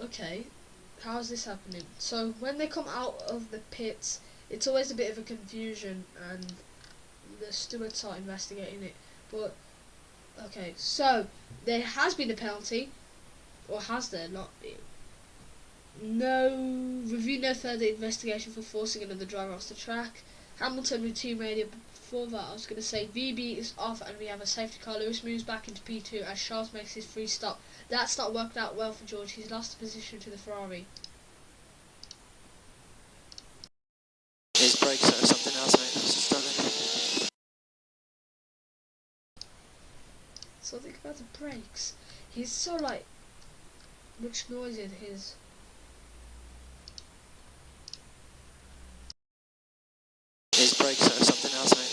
okay, how is this happening? So when they come out of the pits, it's always a bit of a confusion, and the stewards are investigating it. But okay, so there has been a penalty, or has there not been? No review, no further investigation for forcing another driver off the track. Hamilton with team radio. Before that, I was going to say VB is off and we have a safety car. Lewis moves back into P2 as Charles makes his free stop. That's not worked out well for George. He's lost the position to the Ferrari. His brakes are something else, mate. He's struggling. Something about the brakes. He's so like much noise in his. His brakes are something else, mate.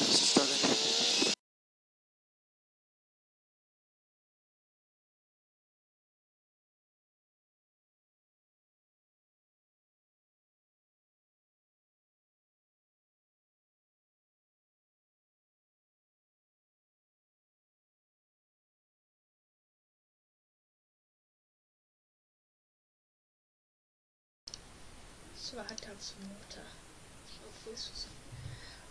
So I had to have some water.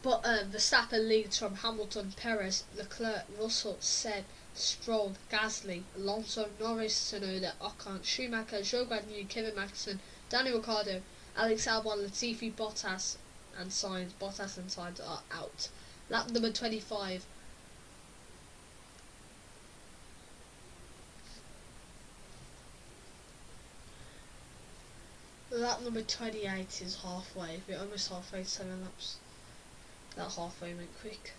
But Verstappen leads from Hamilton, Perez, Leclerc, Russell, Seb, Stroll, Gasly, Alonso, Norris, Tsunoda, Ocon, Schumacher, Zhou Guanyu, Kevin Magnussen, Daniel Ricciardo, Alex Albon, Latifi, Bottas and Sainz. Bottas and Sainz are out. Lap number 25. Lap number 28 is halfway. We're almost halfway to 7 laps. That halfway went quick.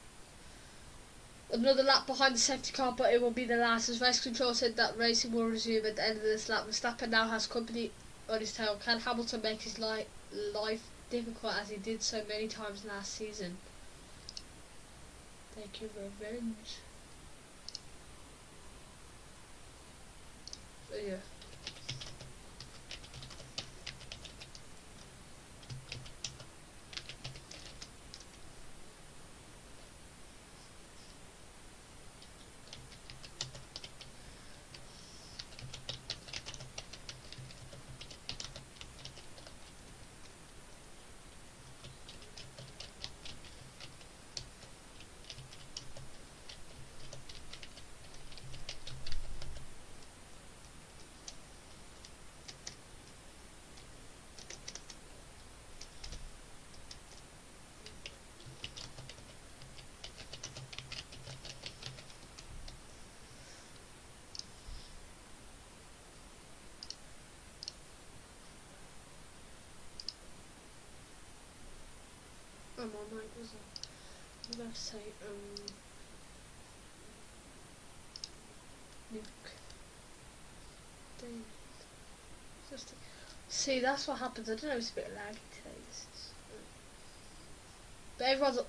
Another lap behind the safety car, but it will be the last, as race control said that racing will resume at the end of this lap. Verstappen now has company on his tail. Can Hamilton make his life difficult as he did so many times last season? Thank you very much. So yeah. My mic was on. I was about to say, Luke. David. See, that's what happens. I don't know, it's a bit laggy today. But everyone's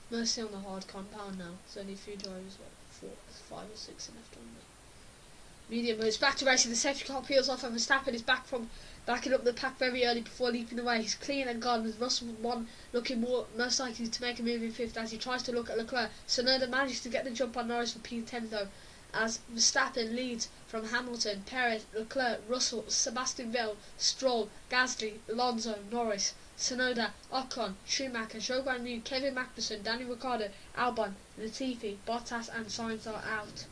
mostly on the hard compound now. There's only a few drivers, like 5 or 6 left on the medium. But it's back to racing. The safety car peels off and Verstappen is backing up the pack very early before leaping away. He's clean and gone, with Russell 1 looking most likely to make a move in 5th as he tries to look at Leclerc. Tsunoda manages to get the jump on Norris for P10 though, as Verstappen leads from Hamilton, Perez, Leclerc, Russell, Sebastian Vettel, Stroll, Gasly, Alonso, Norris, Tsunoda, Ocon, Schumacher, Zhou Guanyu, Kevin Magnussen, Daniel Ricciardo, Albon, Latifi, Bottas and Sainz are out.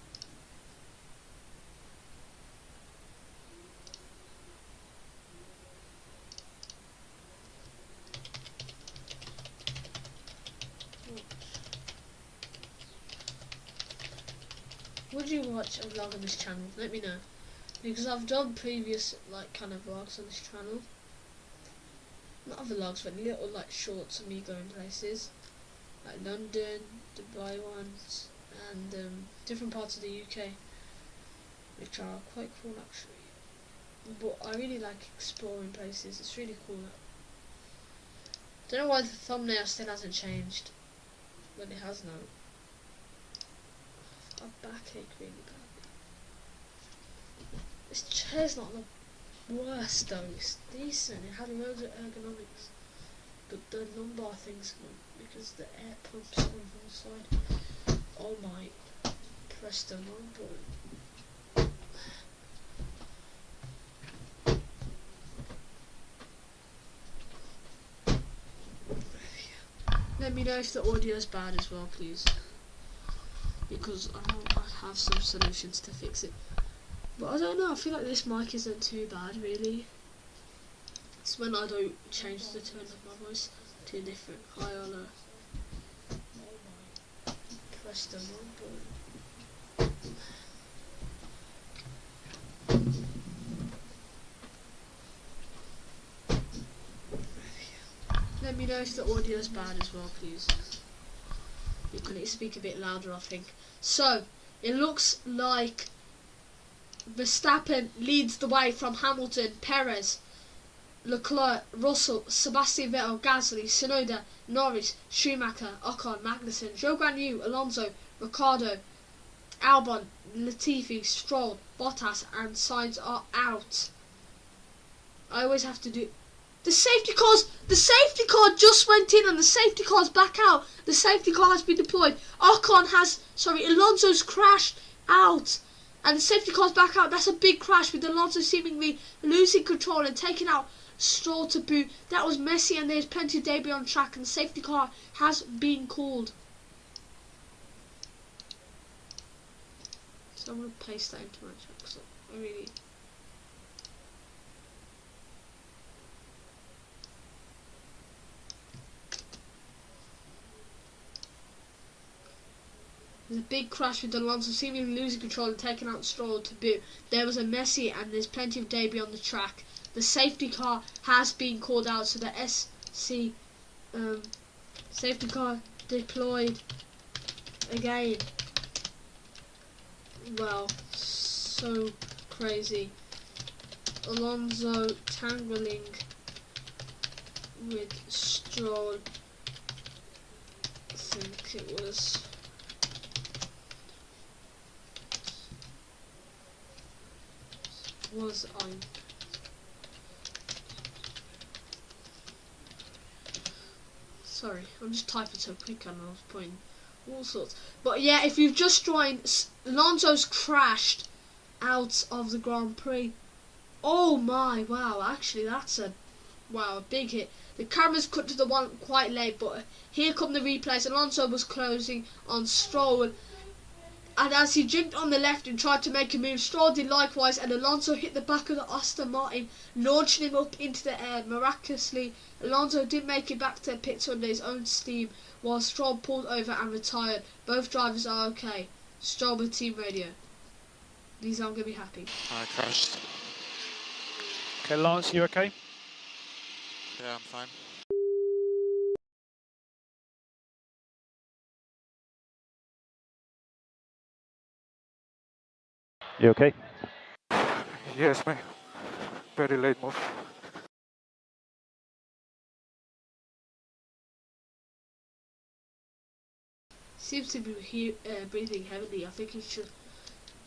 Would you watch a vlog on this channel? Let me know, because I've done previous kind of vlogs on this channel. Not vlogs, but little shorts of me going places, like London, Dubai ones, and different parts of the UK, which are quite cool actually. But I really like exploring places. It's really cool. Don't know why the thumbnail still hasn't changed, but it has now. A backache really bad. This chair's not the worst though, it's decent, it had loads of ergonomics, but the lumbar thing's not, because the air pumps on one side. Oh my, press the wrong button. Let me know if the audio's bad as well, please, because I know I have some solutions to fix it. But I don't know, I feel like this mic isn't too bad really. It's when I don't change the tone of my voice to different high or low. Press the wrong button. Let me know if the audio's bad as well, please. You can speak a bit louder, I think. So, it looks like Verstappen leads the way from Hamilton, Perez, Leclerc, Russell, Sebastian Vettel, Gasly, Tsunoda, Norris, Schumacher, Ocon, Magnussen, Zhou Guanyu, Alonso, Ricciardo, Albon, Latifi, Stroll, Bottas and Sainz are out. I always have to do... The safety car just went in and the safety car's back out. The safety car has been deployed. Alonso's crashed out. And the safety car's back out. That's a big crash with Alonso seemingly losing control and taking out Stroll to boot. That was messy, and there's plenty of debris on track, and the safety car has been called. So I'm going to paste that into my track, so I really... There's a big crash with Alonso seemingly losing control and taking out Stroll to boot. There was a messy, and there's plenty of debris on the track. The safety car has been called out, so the SC safety car deployed again. Well, so crazy. Alonso tangling with Stroll. I think it was. Sorry, I'm just typing so quick and I was putting all sorts. But yeah, if you've just joined, Alonso's crashed out of the Grand Prix. Oh my, wow, actually that's a big hit. The cameras cut to the one quite late, but here come the replays. Alonso was closing on Stroll, and as he jumped on the left and tried to make a move, Stroll did likewise, and Alonso hit the back of the Aston Martin, launching him up into the air. Miraculously, Alonso did make it back to the pits under his own steam, while Stroll pulled over and retired. Both drivers are okay. Stroll with team radio. These aren't going to be happy. I crashed. Okay, Lance, you okay? Yeah, I'm fine. You okay? Yes, mate. Very late move. Seems to be breathing heavily. I think he should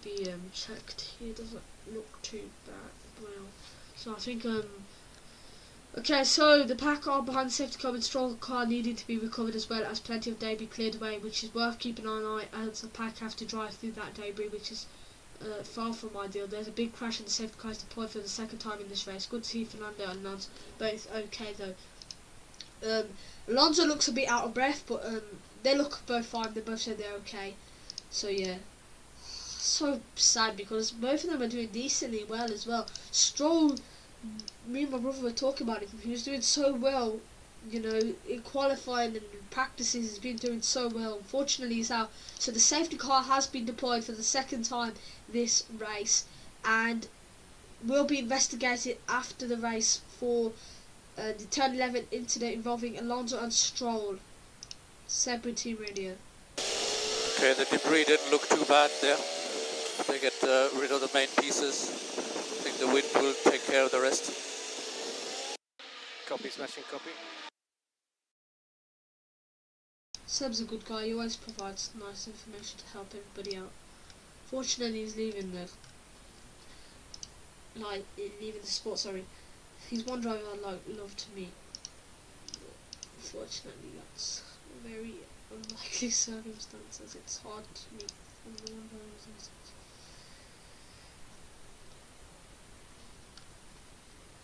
be checked. He doesn't look too bad. Well, so I think okay, so the pack car behind the safety car and Stroll car needed to be recovered, as well as plenty of debris cleared away, which is worth keeping an eye on, as the pack have to drive through that debris, which is far from ideal. There's a big crash and the safety car is deployed for the second time in this race. Good to see Fernando and Alonso both okay though. Alonso looks a bit out of breath, but they look both fine. They both said they're okay. So yeah, so sad because both of them are doing decently well as well. Stroll, me and my brother were talking about it. He was doing so well, you know, in qualifying and in practices. He's been doing so well. Unfortunately, he's out. So the safety car has been deployed for the second time this race, and will be investigated after the race for the turn 11 incident involving Alonso and Stroll. Separate team radio. Okay, the debris didn't look too bad there. They get rid of the main pieces. I think the wind will take care of the rest. Copy, smashing copy. Seb's a good guy. He always provides nice information to help everybody out. Fortunately, he's leaving the sport. Sorry, he's one driver I'd love to meet. But fortunately, that's a very unlikely circumstances. It's hard to meet Formula 1 drivers.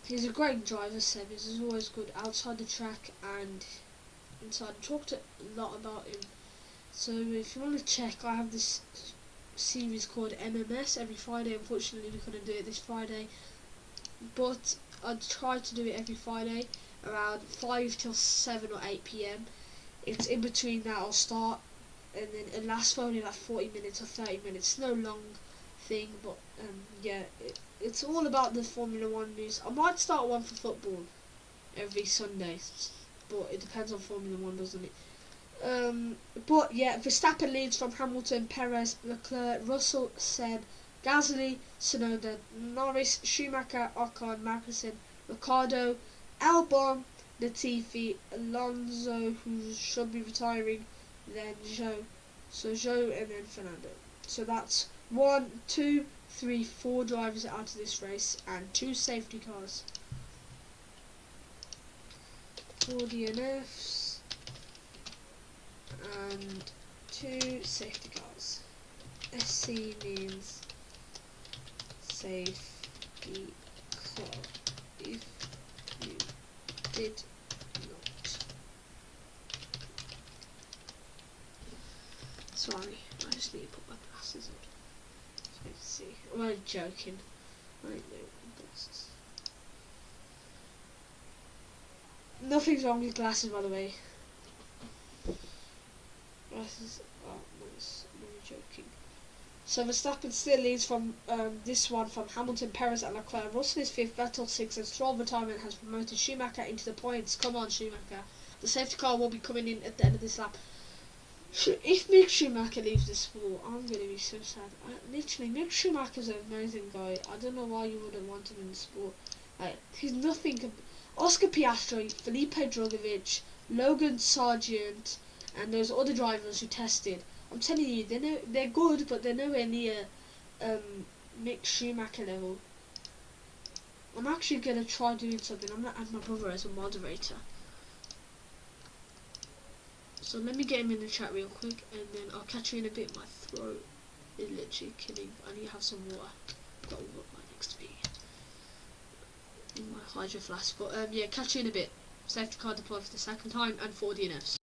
He's a great driver, Seb. He's always good outside the track and inside. I talked a lot about him. So if you want to check, I have this series called MMS every Friday. Unfortunately, we couldn't do it this Friday, but I try to do it every Friday around 5 till 7 or 8 p.m. It's in between that I'll start, and then it lasts for only like 40 minutes or 30 minutes. No long thing, but yeah, it's all about the Formula 1 news. I might start one for football every Sunday, but it depends on Formula 1, doesn't it? But yeah, Verstappen leads from Hamilton, Perez, Leclerc, Russell, Seb, Gasly, Tsunoda, Norris, Schumacher, Ocon, Magnussen, Ricciardo, Albon, Latifi, Alonso, who should be retiring, then Zhou. So Zhou and then Fernando. So that's 1, 2, 3, 4 drivers out of this race and 2 safety cars. 4 DNFs and 2 safety cars. SC means safety car. If You did not. Sorry, I just need to put my glasses on. So you can see. I'm only joking. I don't know glasses. Nothing's wrong with glasses, by the way. Glasses are nice. I'm only joking. So Verstappen still leads from this one from Hamilton, Perez and Leclerc. Russell is 5th, Vettel 6th, and Stroll retirement has promoted Schumacher into the points. Come on, Schumacher. The safety car will be coming in at the end of this lap. If Mick Schumacher leaves the sport, I'm going to be so sad. Literally, Mick Schumacher's an amazing guy. I don't know why you wouldn't want him in the sport. He's nothing. Oscar Piastri, Felipe Drugovich, Logan Sargent, and those other drivers who tested. I'm telling you, they're good, but they're nowhere near Mick Schumacher level. I'm actually gonna try doing something. I'm gonna add my brother as a moderator. So let me get him in the chat real quick, and then I'll catch you in a bit. My throat is literally killing. I need to have some water. I've got water right next to me in my hydro flask. But yeah, catch you in a bit. Safety car deployed for the second time and 4 DNFs.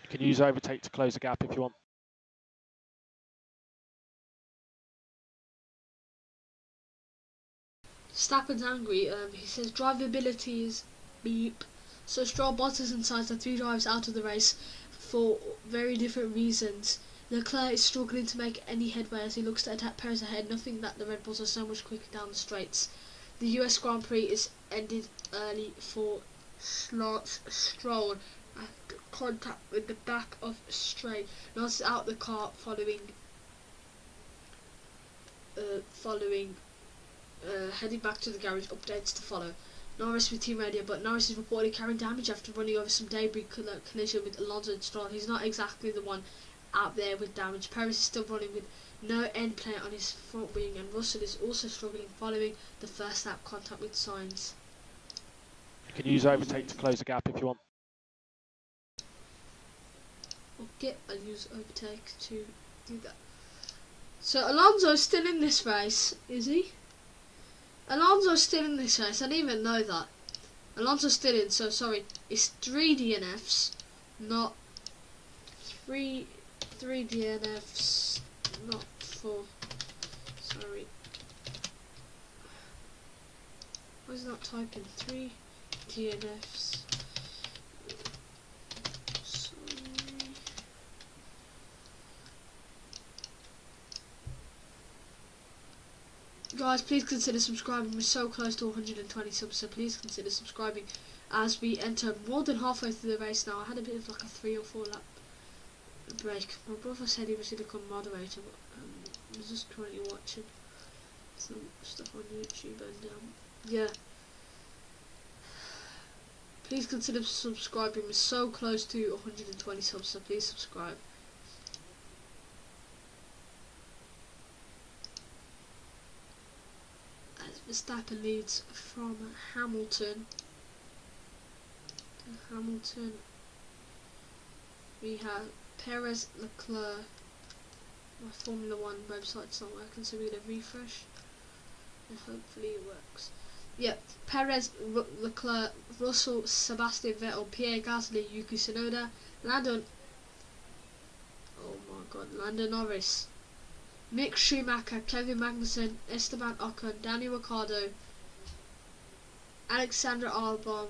You can use overtake to close the gap if you want. Stappen's angry. He says drivability is beep. So Stroll, Bottas and Sainz are 3 drivers out of the race for very different reasons. Leclerc is struggling to make any headway as he looks to attack Perez ahead, nothing that the Red Bulls are so much quicker down the straights. The US Grand Prix is ended early for Stroll after contact with the back of straight. Norris is out the car following heading back to the garage, updates to follow. Norris with team radio, but Norris is reportedly carrying damage after running over some debris collision with Alonso and Stroll. He's not exactly the one out there with damage. Perez is still running with no end plate on his front wing, and Russell is also struggling following the first lap contact with Sainz. You can use overtake to close the gap if you want. Okay, I'll use overtake to do that. So Alonso's still in this race, is he? Alonso's still in this race, I didn't even know that. Alonso's still in, so sorry, it's 3 DNFs, not 3 DNFs, not 4, sorry. Why is it not typing? 3 DNFs. Guys, please consider subscribing. We're so close to 120 subs, so please consider subscribing as we enter more than halfway through the race now. I had a bit of like a 3 or 4 lap break. My brother said he was going to become moderator, but I was just currently watching some stuff on YouTube, and yeah. Please consider subscribing. We're so close to 120 subs, so please subscribe. Verstappen leads from Hamilton. We have Perez, Leclerc. My Formula 1 website's not working, so we're going to refresh and hopefully it works. Yep, Perez, Leclerc, Russell, Sebastian Vettel, Pierre Gasly, Yuki Tsunoda, Lando Norris, Mick Schumacher, Kevin Magnussen, Esteban Ocon, Daniel Ricciardo, Alexander Albon,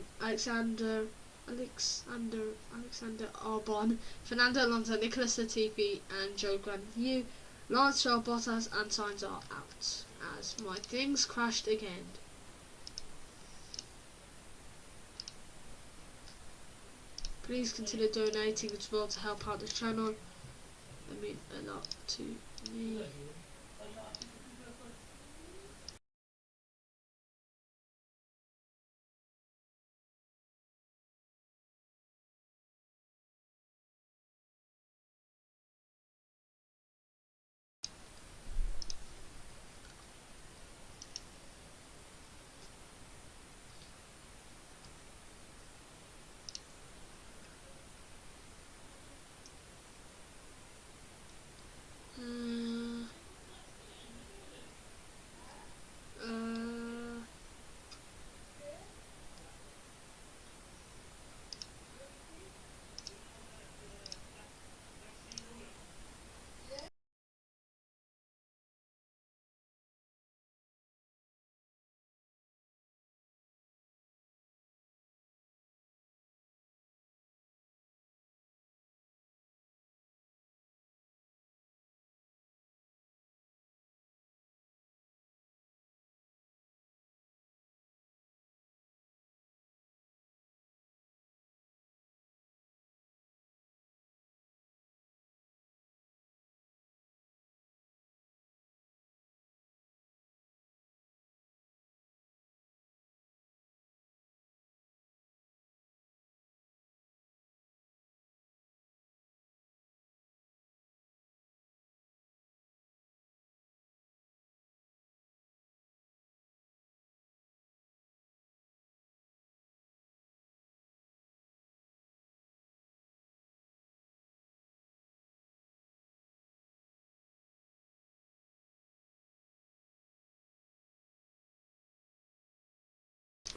Fernando Alonso, Nicholas Latifi, and Joe Grandview. Lance Stroll, Bottas, and Sainz are out as my things crashed again. Please consider donating as well to help out the channel. I mean a lot to me.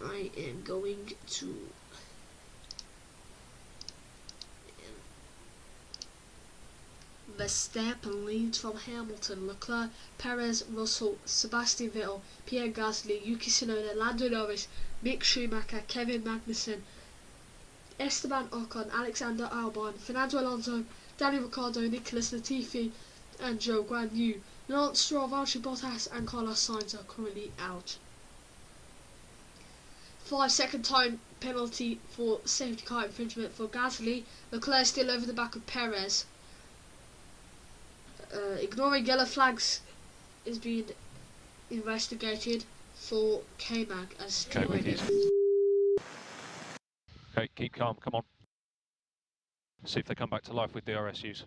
I am going to Verstappen leads from Hamilton, Leclerc, Perez, Russell, Sebastian Vettel, Pierre Gasly, Yuki Tsunoda, Lando Norris, Mick Schumacher, Kevin Magnussen, Esteban Ocon, Alexander Albon, Fernando Alonso, Daniel Ricciardo, Nicholas Latifi, and Zhou Guanyu. Lance Stroll, Valtteri Bottas, and Carlos Sainz are currently out. 5-second time penalty for safety car infringement for Gasly. Leclerc still over the back of Perez. Ignoring yellow flags is being investigated for K-Mag as okay, okay, keep calm, come on. See if they come back to life with DRS use.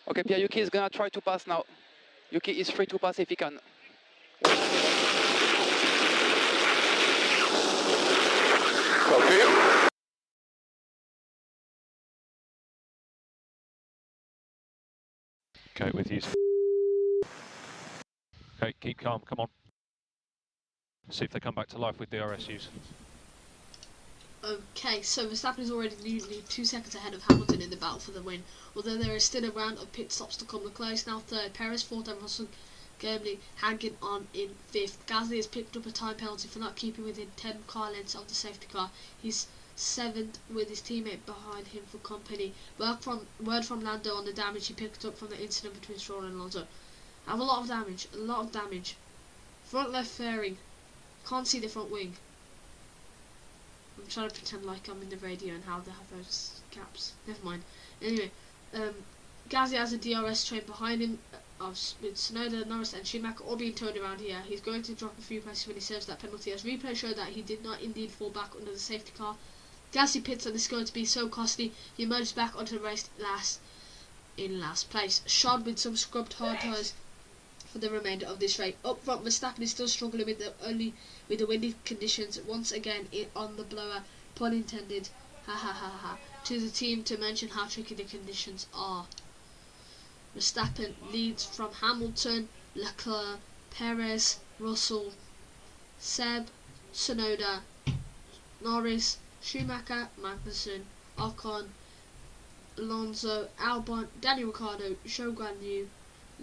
Okay, Pierre, Yuki is gonna try to pass now. Yuki is free to pass if he can. Copy. Okay, with you. Okay, keep calm, come on. See if they come back to life with DRS use. Okay, so Verstappen is already nearly 2 seconds ahead of Hamilton in the battle for the win. Although there is still a round of pit stops to come. Leclerc is now third, Perez fourth, and Russell Gurley hanging on in fifth. Gasly has picked up a time penalty for not keeping within 10 car lengths of the safety car. He's seventh with his teammate behind him for company. Word from Lando on the damage he picked up from the incident between Stroll and Alonso. I have a lot of damage. Front left fairing. Can't see the front wing. I'm trying to pretend like I'm in the radio and how they have those gaps. Never mind. Anyway, Gasly has a DRS train behind him with Tsunoda, Norris and Schumacher all being turned around here. He's going to drop a few places when he serves that penalty, as replay showed that he did not indeed fall back under the safety car. Gasly pits and this is going to be so costly. He emerged back onto the race in last place, shod with some scrubbed hard tyres for the remainder of this race. Up front, Verstappen is still struggling with the windy conditions. Once again, on the blower, pun intended, ha ha ha ha, to the team to mention how tricky the conditions are. Verstappen leads from Hamilton, Leclerc, Perez, Russell, Seb, Tsunoda, Norris, Schumacher, Magnussen, Ocon, Alonso, Albon, Daniel Ricciardo, Zhou Guanyu,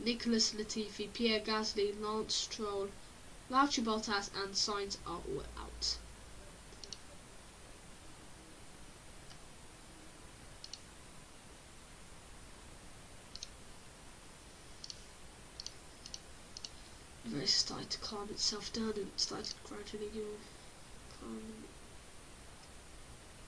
Nicholas Latifi, Pierre Gasly, Lance Stroll, Valtteri Bottas and Sainz are all out. The race started to calm itself down and it started gradually calming.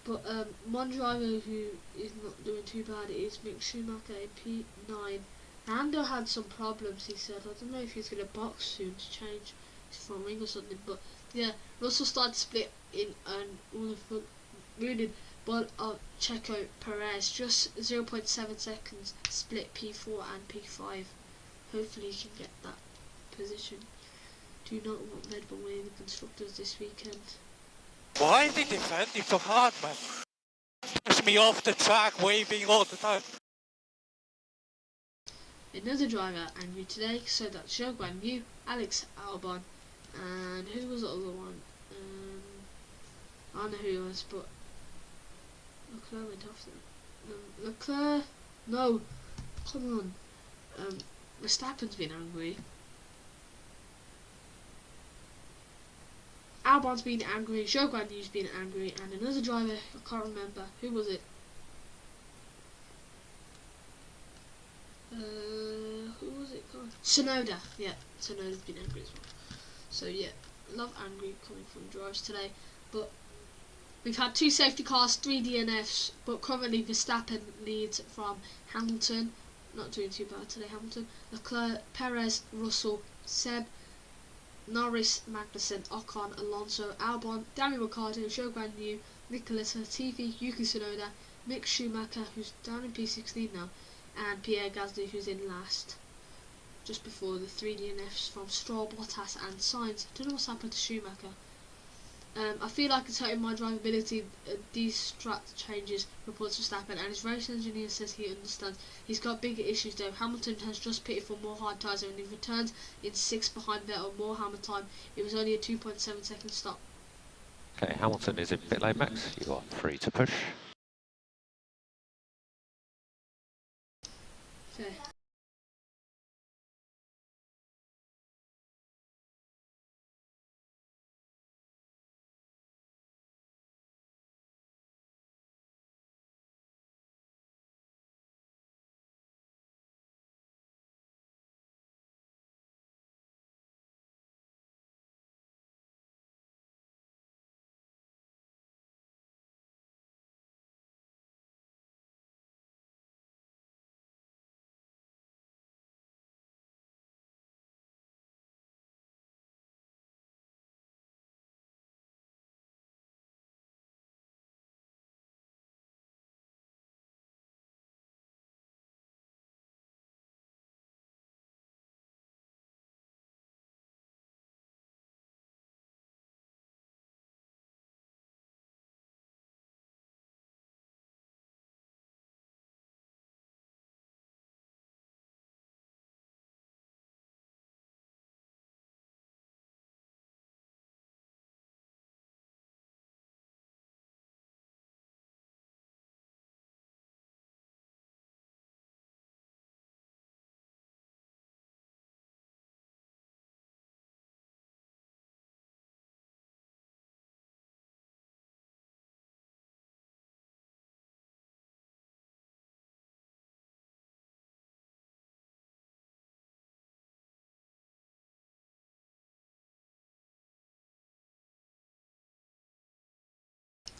But one driver who is not doing too bad is Mick Schumacher in P9. Lando had some problems, he said. I don't know if he's going to box soon to change his front wing or something. But yeah, Russell started to split in and all the front ruined, but Checo Perez just 0.7 seconds split P4 and P5. Hopefully he can get that position. Do you not want Red Bull winning the constructors this weekend? Why are they defending so hard, man? Push me off the track, waving all the time. Another driver angry today, so that's Zhou Guanyu, Alex Albon, and who was the other one? I don't know who it was, but Leclerc went off there. Leclerc? No, come on. Verstappen's been angry. Albon's been angry, Zhou Guanyu's been angry, and another driver, I can't remember. Who was it? Who was it called? Tsunoda. Yeah, Tsunoda's been angry as well. So yeah, love angry coming from drivers today. But We've had 2 safety cars, 3 DNFs, but currently Verstappen leads from Hamilton. Not doing too bad today, Hamilton. Leclerc, Perez, Russell, Seb, Norris, Magnussen, Ocon, Alonso, Albon, Daniel Ricciardo, Zhou Guanyu, Nicholas Latifi, Yuki Tsunoda, Mick Schumacher, who's down in P16 now, and Pierre Gasly, who's in last. Just before the 3 DNFs from Stroll, Bottas and Sainz. I don't know what's happened to Schumacher. I feel like it's hurting my drivability. These strat changes, reports Verstappen, and his race engineer says he understands. He's got bigger issues though. Hamilton has just pitted for more hard tyres and he returns in 6th behind Vettel, more hammer time. It was only a 2.7 second stop. Okay, Hamilton is in pit lane, Max. You are free to push. Fair.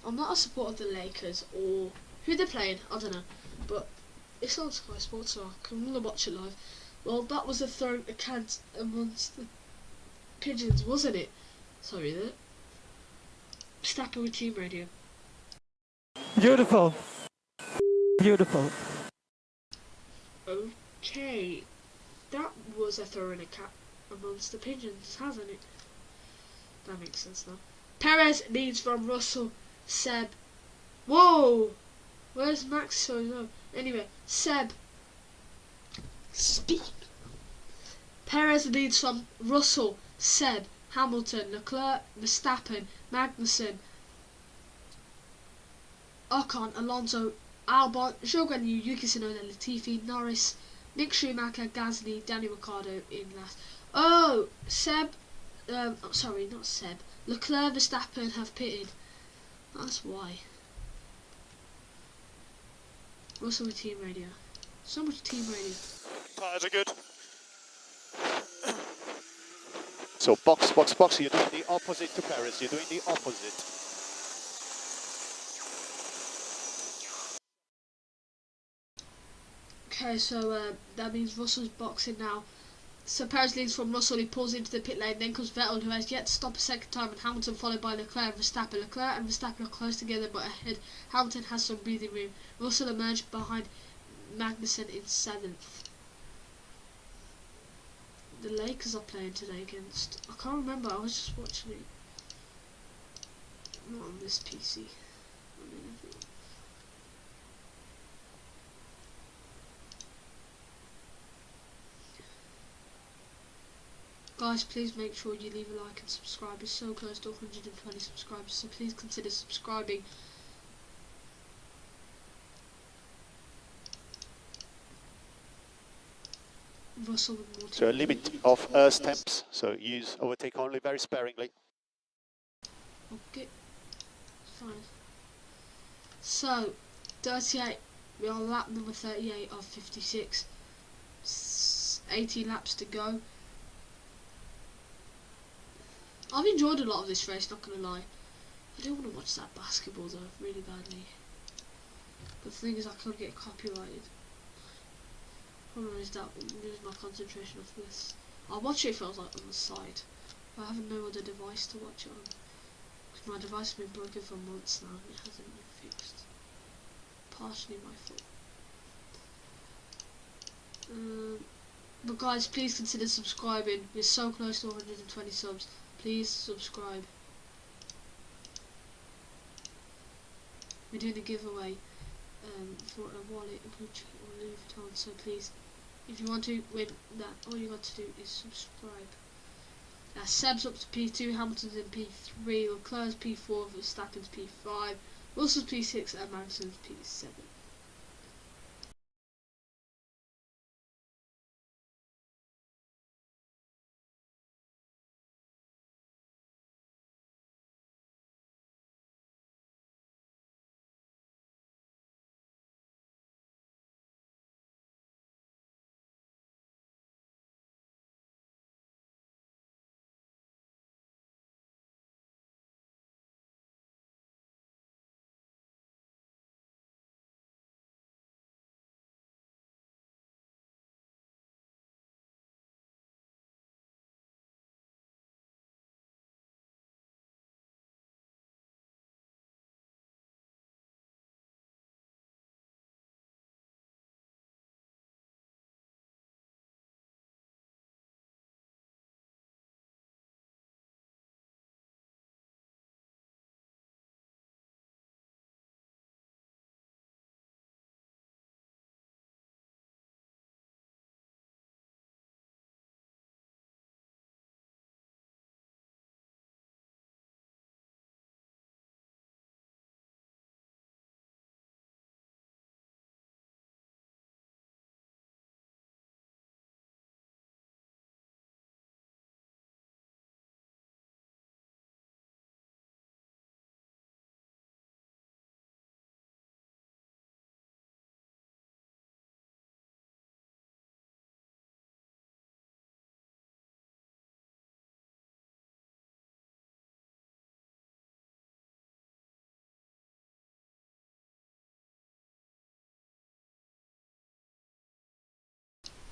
I'm not a supporter of the Lakers or who they're playing, I don't know, but it's on Sky Sports so I can really watch it live. Well, that was a throwing a cat amongst the pigeons, wasn't it? Sorry, that. Verstappen with team radio. Beautiful. Beautiful. Okay, that was a throwing a cat amongst the pigeons, hasn't it? That makes sense now. Perez leads from Russell, Seb. Whoa! Where's Max so low? Anyway, Seb. Speed. Perez leads from Russell, Seb, Hamilton, Leclerc, Verstappen, Magnussen, Ocon, Alonso, Albon, Zhou Guanyu, Yuki Tsunoda, Latifi, Norris, Mick Schumacher, Gasly, Daniel Ricciardo in last. Oh, Seb. Sorry, not Seb. Leclerc, Verstappen have pitted. That's why. Russell with team radio. So much team radio. Tyres are good. So box, box, box. You're doing the opposite to Paris. You're doing the opposite. Okay, so that means Russell's boxing now. So Perez leads from Russell, he pulls into the pit lane, then comes Vettel, who has yet to stop a second time, and Hamilton followed by Leclerc and Verstappen. Leclerc and Verstappen are close together but ahead. Hamilton has some breathing room. Russell emerged behind Magnussen in 7th. The Lakers are playing today against... I can't remember, I was just watching it. Not on this PC. Guys, please make sure you leave a like and subscribe. It's so close to 120 subscribers, so please consider subscribing. Russell with more. So a limit of stamps, so use overtake only very sparingly. Okay, fine. So, 38, we are lap number 38 of 56. 80 laps to go. I've enjoyed a lot of this race, not gonna lie. I do want to watch that basketball though, really badly. But the thing is, I can't get copyrighted. Problem is that I'm losing my concentration of this. I'll watch it if I was like on the side. I have no other device to watch it on. Because my device has been broken for months now and it hasn't been fixed. Partially my fault. But guys, please consider subscribing. We're so close to 120 subs. Please subscribe. We're doing a giveaway for a wallet, a Gucci or Louis Vuitton. So please, if you want to win that, all you got to do is subscribe. Seb's up to P2, Hamilton's in P3, Leclerc's P4, Verstappen's P5, Russell's P6 and Madison's P7.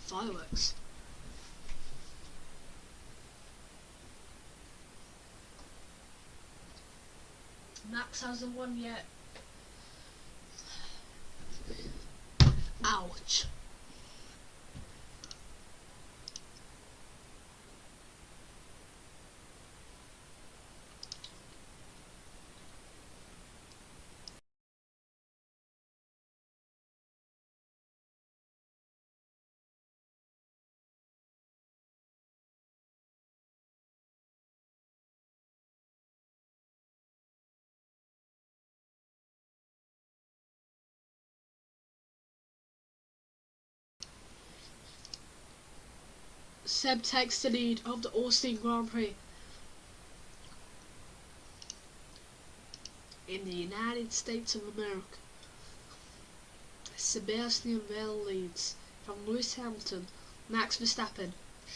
Fireworks. Max hasn't won yet. Ouch. Seb takes the lead of the Austin Grand Prix. In the United States of America, Sebastian Vettel leads from Lewis Hamilton, Max Verstappen,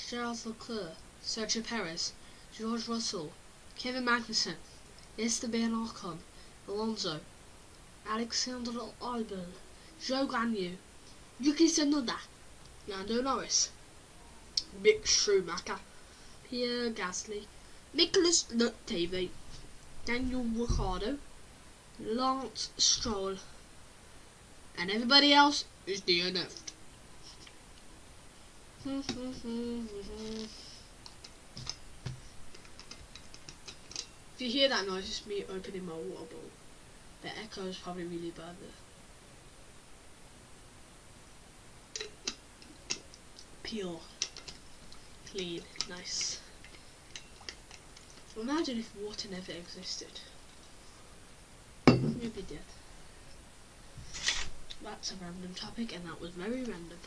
Charles Leclerc, Sergio Perez, George Russell, Kevin Magnussen, Esteban Ocon, Alonso, Alexander Albon, Zhou Guanyu, Yuki Tsunoda, Lando Norris, Mick Schumacher, Pierre Gasly, Nicholas Latifi, Daniel Ricciardo, Lance Stroll, and everybody else is DNF'd. If you hear that noise, it's me opening my water bowl. The echo is probably really bad there. Pure. Clean. Nice. Imagine if water never existed. You'd be dead. That's a random topic, and that was very random.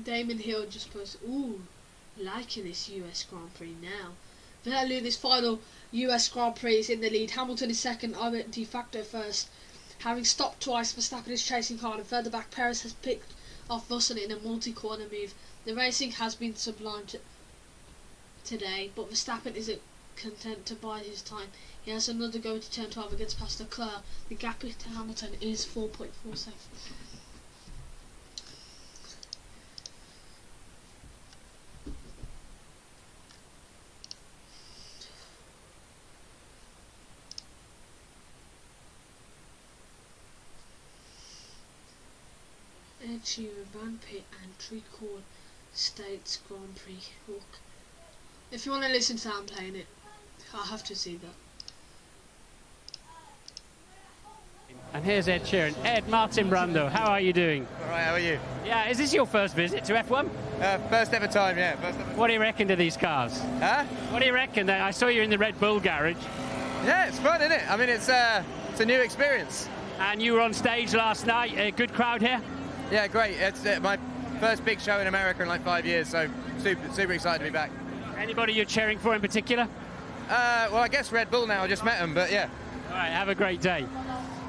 Damon Hill just posted, ooh, liking this US Grand Prix now. Vettel in his final US Grand Prix is in the lead. Hamilton is second, Albon de facto first. Having stopped twice, Verstappen is chasing hard, and further back, Perez has picked off Russell in a multi-corner move. The racing has been sublime today, but Verstappen isn't content to bide his time. He has another go to turn 12 against Pastor Leclerc. The gap to Hamilton is 4.4 seconds. Ed Sheeran, Brad Pitt and Treacle States Grand Prix. Look. If you want to listen to that, I'm playing it. I have to see that. And here's Ed Sheeran. Ed, Martin Brundle, how are you doing? All right, how are you? Yeah, is this your first visit to F1? First ever time, yeah. First ever. What do you reckon to these cars? Huh? What do you reckon? I saw you in the Red Bull garage. Yeah, it's fun, isn't it? I mean, it's a new experience. And you were on stage last night. A good crowd here? Yeah, great. It's my first big show in America in like 5 years, so super excited to be back. Anybody you're cheering for in particular? Well, I guess Red Bull now. I just met them, but yeah. All right, have a great day.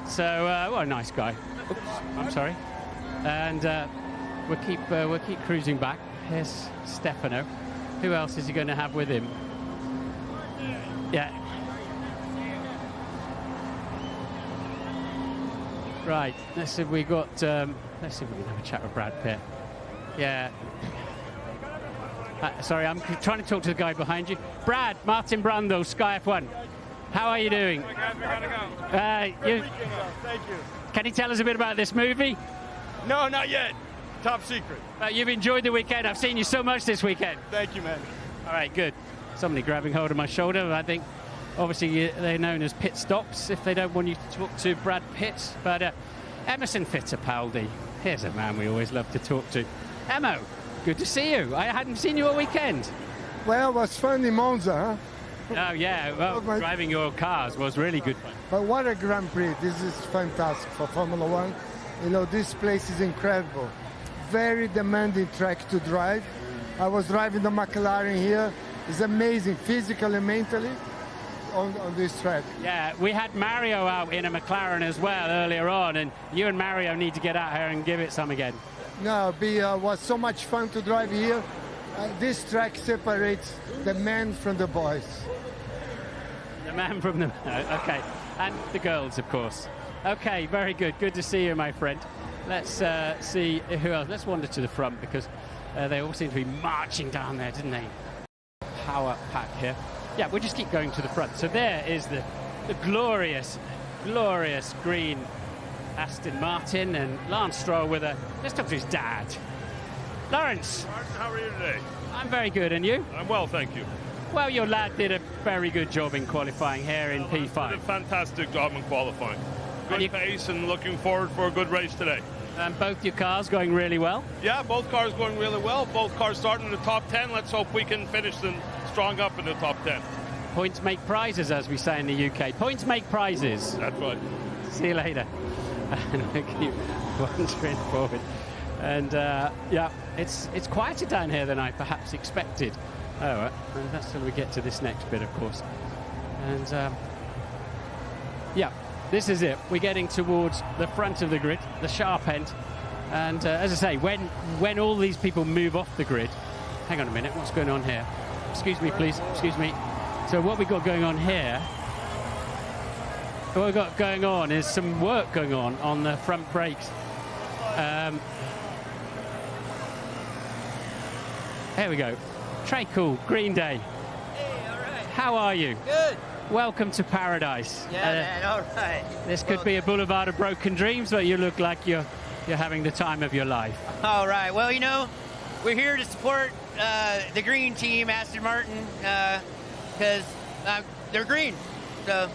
So, well, a nice guy. Oops, I'm sorry. And we'll keep cruising back. Here's Stefano. Who else is he going to have with him? Yeah. Right. Let's see if we got. Let's see if we can have a chat with Brad Pitt. Yeah. Sorry, I'm trying to talk to the guy behind you. Brad, Martin Brundle, Sky F1. How are you doing? Thank you. Can you tell us a bit about this movie? No, not yet. Top secret. You've enjoyed the weekend. I've seen you so much this weekend. Thank you, man. All right, good. Somebody grabbing hold of my shoulder. I think, obviously, they're known as pit stops if they don't want you to talk to Brad Pitt. But Emerson Fittipaldi, here's a man we always love to talk to. Emo, good to see you. I hadn't seen you all weekend. Well, it was fun in Monza, huh? Oh, yeah. Well, driving your cars was really good fun. But what a Grand Prix. This is fantastic for Formula One. You know, this place is incredible. Very demanding track to drive. I was driving the McLaren here. It's amazing, physically and mentally, on this track. Yeah, we had Mario out in a McLaren as well earlier on, and you and Mario need to get out here and give it some again. No, it was so much fun to drive here. This track separates the men from the boys. The man from the... Okay, and the girls, of course. Okay, very good. Good to see you, my friend. Let's see who else. Let's wander to the front because they all seem to be marching down there, didn't they? Power pack here. Yeah, we'll just keep going to the front. So there is the glorious, glorious green Aston Martin and Lance Stroll with a... Let's talk to his dad. Lawrence. Martin, how are you today? I'm very good, and you? I'm well, thank you. Well, your lad did a very good job in qualifying here in P5. Did a fantastic job in qualifying. Good pace and looking forward for a good race today. And both your cars going really well? Yeah, both cars going really well. Both cars starting in the top 10. Let's hope we can finish them strong up in the top 10. Points make prizes, as we say in the UK. Points make prizes. That's right. See you later. And we keep wandering forward. And yeah, it's quieter down here than I perhaps expected. Oh, well, that's till we get to this next bit, of course. And yeah, this is it. We're getting towards the front of the grid, the sharp end. And as I say, when all these people move off the grid, hang on a minute, what's going on here? Excuse me, please. Excuse me. So what we've got going on here, what we've got going on is some work going on the front brakes. Here we go. Trey Cool, Green Day. Hey, all right. How are you? Good. Welcome to paradise. Yeah, man, all right. This could be a boulevard of broken dreams, but you look like you're having the time of your life. All right. Well, you know, we're here to support the green team, Aston Martin, because they're green. So.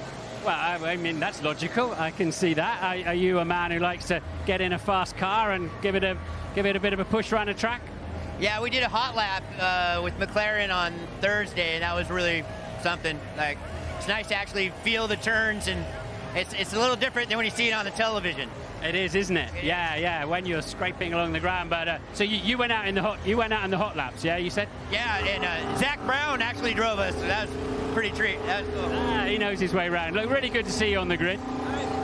Well, I mean, that's logical. I can see that. Are you a man who likes to get in a fast car and give it a bit of a push around a track? Yeah, we did a hot lap with McLaren on Thursday, and that was really something. Like, it's nice to actually feel the turns and it's a little different than when you see it on the television. It is, isn't it? Yeah. When you're scraping along the ground. But so you went out in the hot laps, yeah? You said? Yeah, and Zach Brown actually drove us. So that was pretty treat. That was cool. He knows his way around. Look, really good to see you on the grid.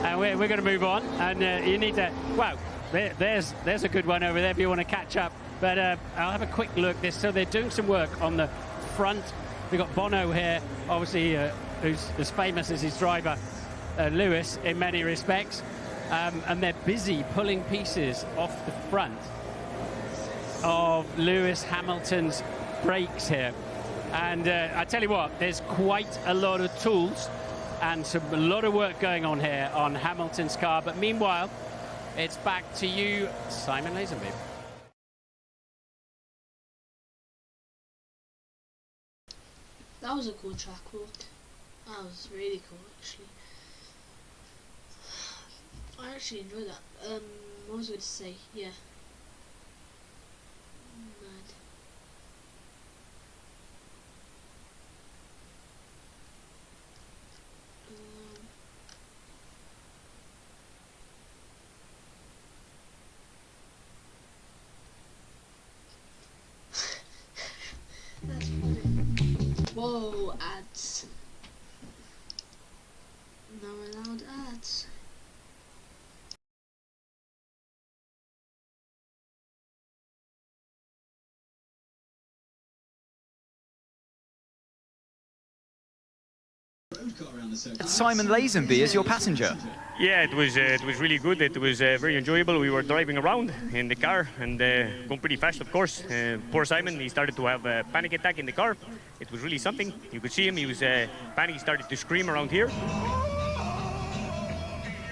And we're going to move on. And you need to. Wow, there's a good one over there if you want to catch up. But I'll have a quick look. So they're doing some work on the front. We've got Bono here, obviously, who's as famous as his driver, Lewis, in many respects. And they're busy pulling pieces off the front of Lewis Hamilton's brakes here. And I tell you what, there's quite a lot of tools and a lot of work going on here on Hamilton's car. But meanwhile, it's back to you, Simon Lazenby. That was a cool track walk. That was really cool, actually. I actually enjoyed that. What was I going to say? Yeah. Mad. That's funny. Whoa, ads. No allowed ads. Simon Lazenby is your passenger. Yeah, it was really good. It was very enjoyable. We were driving around in the car and going pretty fast, of course. Poor Simon, he started to have a panic attack in the car. It was really something. You could see him. He was panic. He started to scream around here.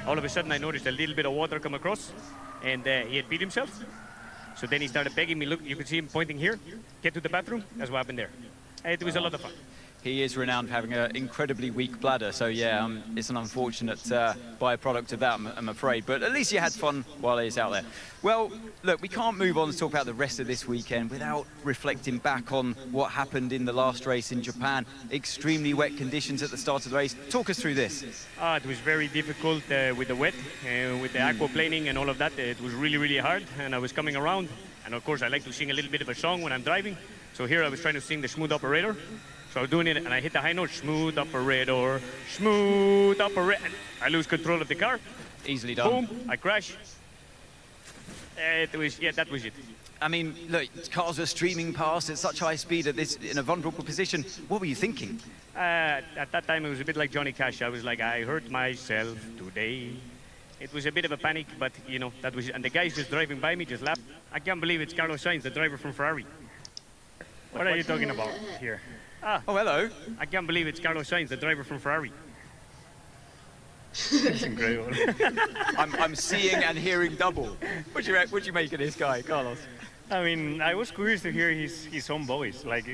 All of a sudden, I noticed a little bit of water come across, and he had beat himself. So then he started begging me. Look, you could see him pointing here. Get to the bathroom. That's what happened there. It was a lot of fun. He is renowned for having an incredibly weak bladder, so yeah, it's an unfortunate byproduct of that, I'm afraid. But at least you had fun while he's out there. Well, look, we can't move on to talk about the rest of this weekend without reflecting back on what happened in the last race in Japan. Extremely wet conditions at the start of the race. Talk us through this. It was very difficult with the wet, with the aquaplaning and all of that. It was really, really hard, and I was coming around. And of course, I like to sing a little bit of a song when I'm driving. So here I was trying to sing the Smooth Operator. So I was doing it, and I hit the high note, smooth operator, smooth operator. I lose control of the car. Easily done. Boom, I crash. That was it. I mean, look, cars were streaming past at such high speed in a vulnerable position. What were you thinking? At that time, it was a bit like Johnny Cash. I was like, I hurt myself today. It was a bit of a panic, but, you know, that was it. And the guys just driving by me just laughed. I can't believe it's Carlos Sainz, the driver from Ferrari. What are you talking about here? Oh, hello. I can't believe it's Carlos Sainz, the driver from Ferrari. It's incredible. I'm seeing and hearing double. What do you make of this guy, Carlos? I mean, I was curious to hear his own voice. Like,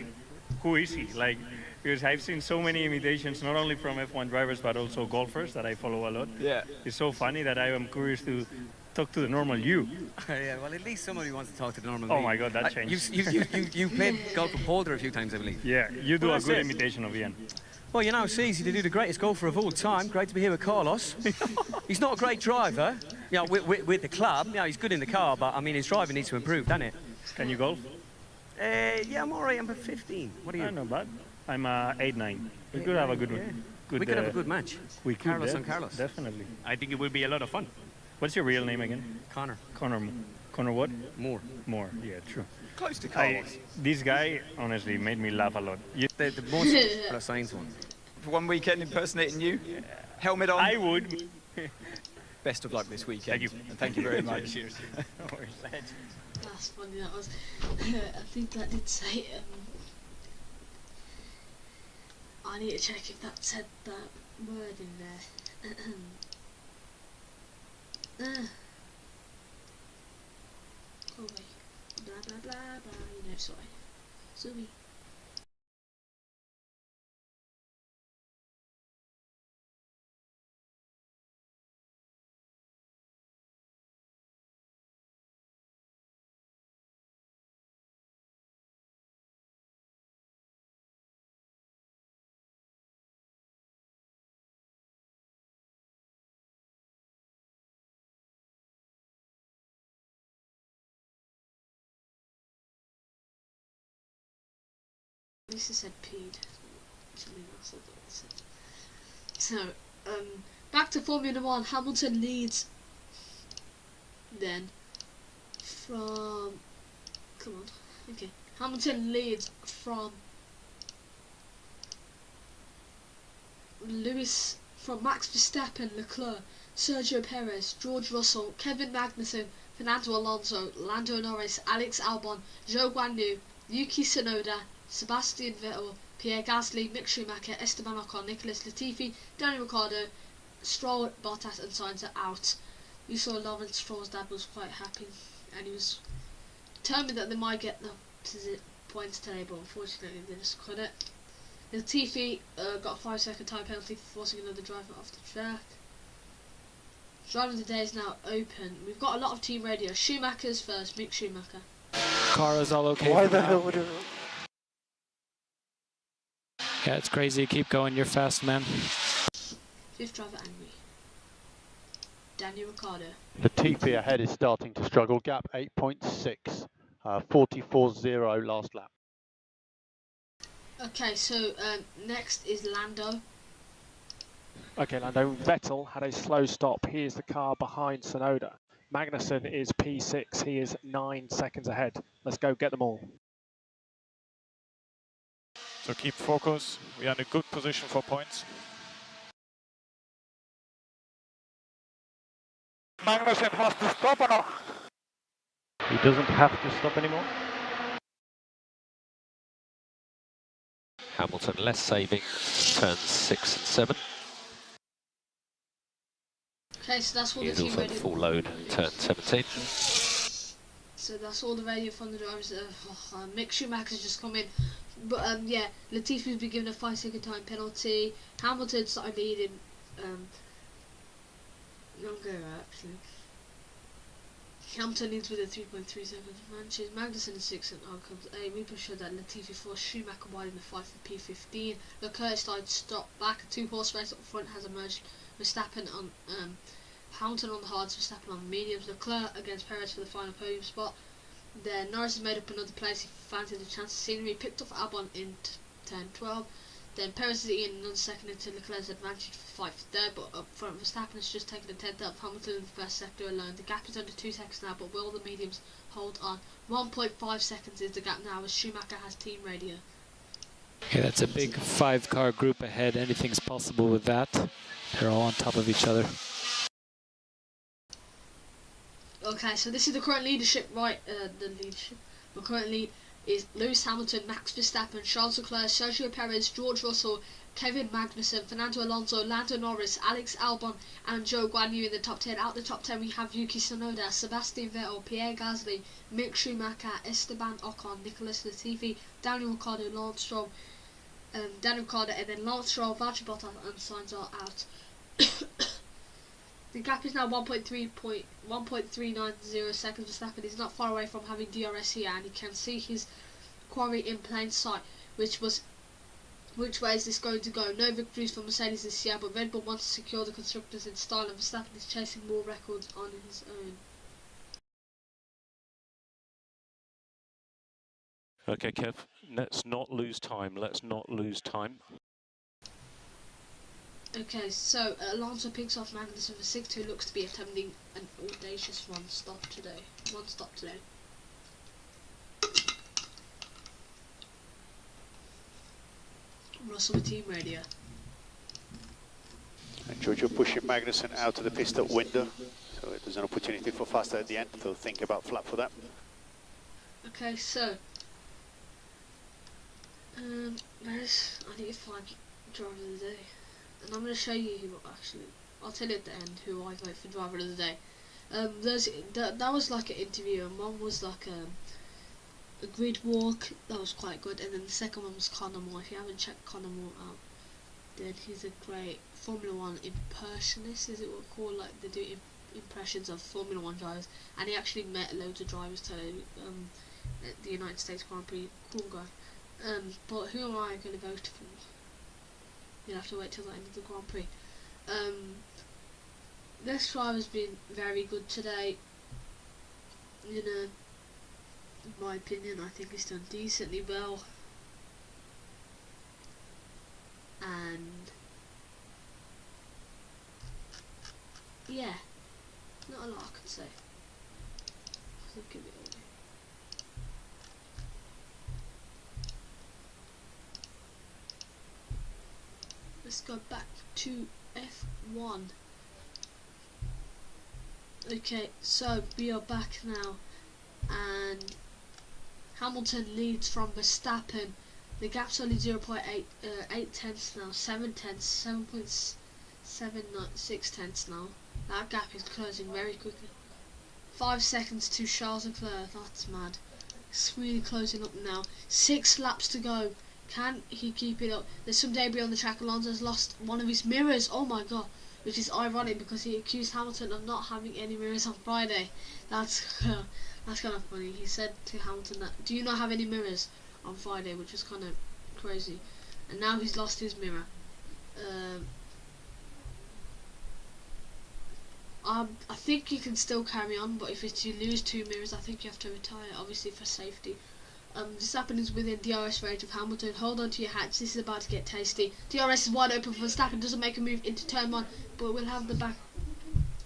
who is he? Like, because I've seen so many imitations, not only from F1 drivers, but also golfers that I follow a lot. Yeah. It's so funny that I am curious to talk to the normal you. Yeah, well, at least somebody wants to talk to the normal me. Oh my God, that changed. You played golf with Boulder a few times, I believe. Yeah, you do a good imitation of Ian. Well, you know, it's easy to do the greatest golfer of all time. Great to be here with Carlos. He's not a great driver, you know, with the club. You know, he's good in the car, but, I mean, his driving needs to improve, doesn't it? Can you golf? Yeah, I'm all right. I'm 15. What are you? Not bad. I'm 8-9. We could have a good one. We could have a good match. We could. Carlos and Carlos. Definitely. I think it will be a lot of fun. What's your real name again? Connor. Connor what? Moore. Moore, yeah, true. Close to Carlos. This guy, honestly, made me laugh a lot. The most Carlos Sainz one. For one weekend impersonating you? Helmet on? I would. Best of luck this weekend. Thank you. And thank you very much. Cheers. That's funny, that was. I think that did say, I need to check if that said that word in there. Go away. Blah blah blah blah, you know, sorry. Zooey. At least it said peed. Something else I thought it said. So, back to Formula 1. Hamilton leads then from... Come on. Okay. Hamilton leads from Max Verstappen, Leclerc, Sergio Perez, George Russell, Kevin Magnussen, Fernando Alonso, Lando Norris, Alex Albon, Zhou Guanyu, Yuki Tsunoda, Sebastian Vettel, Pierre Gasly, Mick Schumacher, Esteban Ocon, Nicholas Latifi, Daniel Ricciardo, Stroll, Bottas and Sainz are out. You saw Lawrence Stroll's dad was quite happy and he was determined that they might get the points today, but unfortunately they just couldn't. Latifi got a 5-second time penalty for forcing another driver off the track. Driver of the day is now open. We've got a lot of team radio. Schumacher's first, Mick Schumacher. Cara's all okay. Why for the now. hell would it... Yeah, it's crazy. Keep going. You're fast, man. Fifth driver angry. Daniel Ricciardo. Latifi ahead is starting to struggle. Gap 8.6. 44.0 last lap. Okay, so next is Lando. Okay, Lando. Vettel had a slow stop. He is the car behind Tsunoda. Magnussen is P6. He is 9 seconds ahead. Let's go get them all. So keep focus. We are in a good position for points. Magnussen has to stop or not? He doesn't have to stop anymore. Hamilton less saving, turns 6 and 7. Okay, so that's all He the is team also radio. full load, turn 17. So that's all the radio from the drivers. Mick Schumacher's just come in. But yeah, Latifi's been given a 5-second time penalty. Hamilton started leading longer actually. Hamilton leads with a 3.3 seconds. Magnussen is 6 and outcomes A. We showed that Latifi forced Schumacher wide in the 5 for P15. Leclerc started to stop back. A 2-horse race up front has emerged. Verstappen on Hamilton on the hards, Verstappen on the mediums. Leclerc against Perez for the final podium spot. Then Norris has made up another place. He fancied a chance of scenery. Picked off Albon in 10-12. Then Perez is eating another second into Leclerc's advantage for 5 third, but up front Verstappen has just taken a 10th up. Hamilton in the first sector alone. The gap is under 2 seconds now, but will the mediums hold on? 1.5 seconds is the gap now as Schumacher has team radio. Okay, that's a big 5-car group ahead. Anything's possible with that. They're all on top of each other. Okay, so this is the current leadership, right? The current lead is Lewis Hamilton, Max Verstappen, Charles Leclerc, Sergio Perez, George Russell, Kevin Magnussen, Fernando Alonso, Lando Norris, Alex Albon, and Zhou Guanyu in the top 10. Out the top 10, we have Yuki Tsunoda, Sebastian Vettel, Pierre Gasly, Mick Schumacher, Esteban Ocon, Nicholas Latifi, Daniel Ricciardo, Lance Stroll, Daniel Ricciardo, and then Lance Stroll, Valtteri Bottas, and Sainz are out. The gap is now 1.390 seconds. Verstappen is not far away from having DRS here, and he can see his quarry in plain sight. Which way is this going to go? No victories for Mercedes this year, but Red Bull wants to secure the constructors in style, and Verstappen is chasing more records on his own. Okay, Kev, let's not lose time. Let's not lose time. Okay, so Alonso picks off Magnussen for 6th, who looks to be attempting an audacious one stop today. Russell with team radio. And Giorgio pushing Magnussen out of the pit stop window, so there's an opportunity for faster at the end, so think about flap for that. Okay, so I need to find driver of the day. And I'm going to show you who actually, I'll tell you at the end who I vote for driver of the day. That was like an interview, and one was like a grid walk, that was quite good, and then the second one was Conor Moore. If you haven't checked Conor Moore out, then he's a great Formula 1 impressionist, is it what called, like they do impressions of Formula 1 drivers, and he actually met loads of drivers today at the United States Grand Prix. Cool guy. But who am I going to vote for? You'll have to wait till the end of the Grand Prix. This driver's been very good today. You know, in my opinion, I think he's done decently well. and yeah, not a lot I could say. So give it away. Let's go back to F1. Okay, so we are back now, and Hamilton leads from Verstappen. The gap's only 0.8 8 tenths now, 7 tenths, 7.6 tenths now. That gap is closing very quickly. 5 seconds to Charles Leclerc, that's mad. It's really closing up now. 6 laps to go. Can he keep it up? There's some debris on the track. Alonso's lost one of his mirrors. Oh my god. Which is ironic because he accused Hamilton of not having any mirrors on Friday. That's kind of funny. He said to Hamilton that, do you not have any mirrors on Friday? Which was kind of crazy. And now he's lost his mirror. I think you can still carry on, but if it's you lose 2 mirrors, I think you have to retire, obviously for safety. Verstappen is within DRS range of Hamilton. Hold on to your hats, this is about to get tasty. DRS is wide open for Verstappen, doesn't make a move into turn 1, but we'll have the back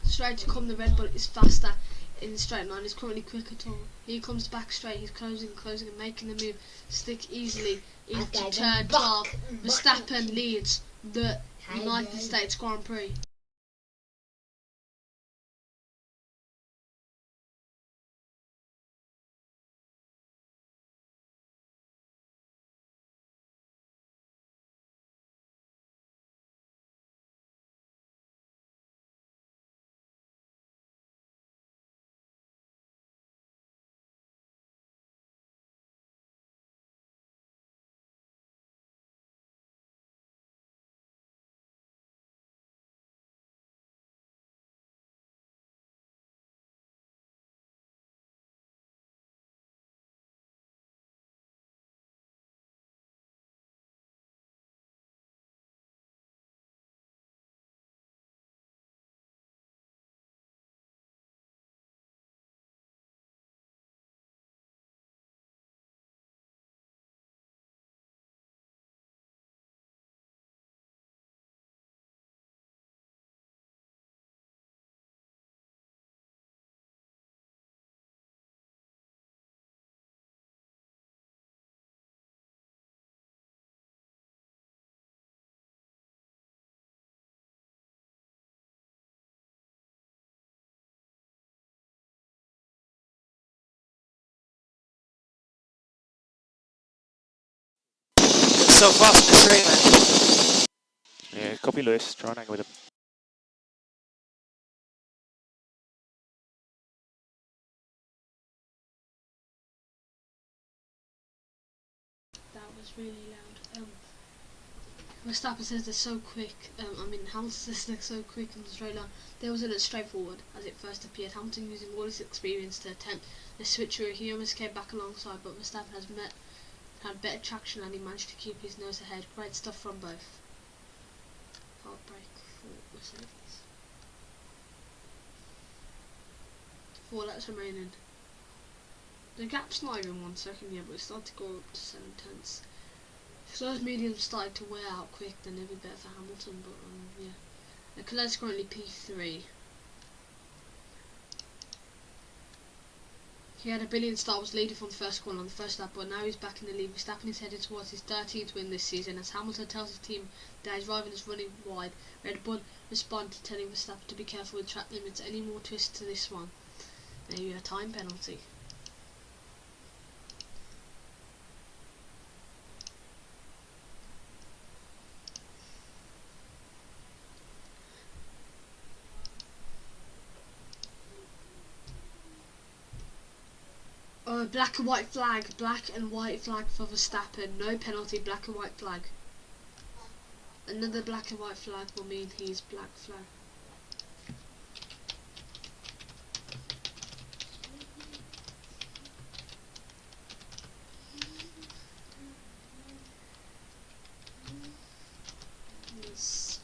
straight to come. The Red Bull is faster in the straight line, is currently quicker to Here comes back straight, he's closing and making the move. Stick easily into turn 12. Verstappen leads the United States Grand Prix. So fast in the straight, man. Yeah, copy Lewis, try and hang with him. That was really loud. Verstappen says they're so quick. Hamilton says they're so quick in the straight line. They wasn't as straightforward as it first appeared. Hamilton using all his experience to attempt the switcheroo. He almost came back alongside, but Verstappen had better traction and he managed to keep his nose ahead. Great stuff from both. Heartbreak for Mercedes. 4 laps remaining. The gap's not even 1 second yet, but it's starting to go up to 7 tenths. If those mediums started to wear out quick, then it'd be better for Hamilton, but yeah. Leclerc's currently P3. He had a brilliant start, was leading from the first corner on the first lap, but now he's back in the lead. Verstappen is headed towards his 13th win this season as Hamilton tells his team that his rival is running wide. Red Bull respond telling Verstappen to be careful with track limits. Any more twists to this one, maybe a time penalty. Black and white flag. Black and white flag for Verstappen. No penalty. Black and white flag. Another black and white flag will mean he's black flag. Verstappen.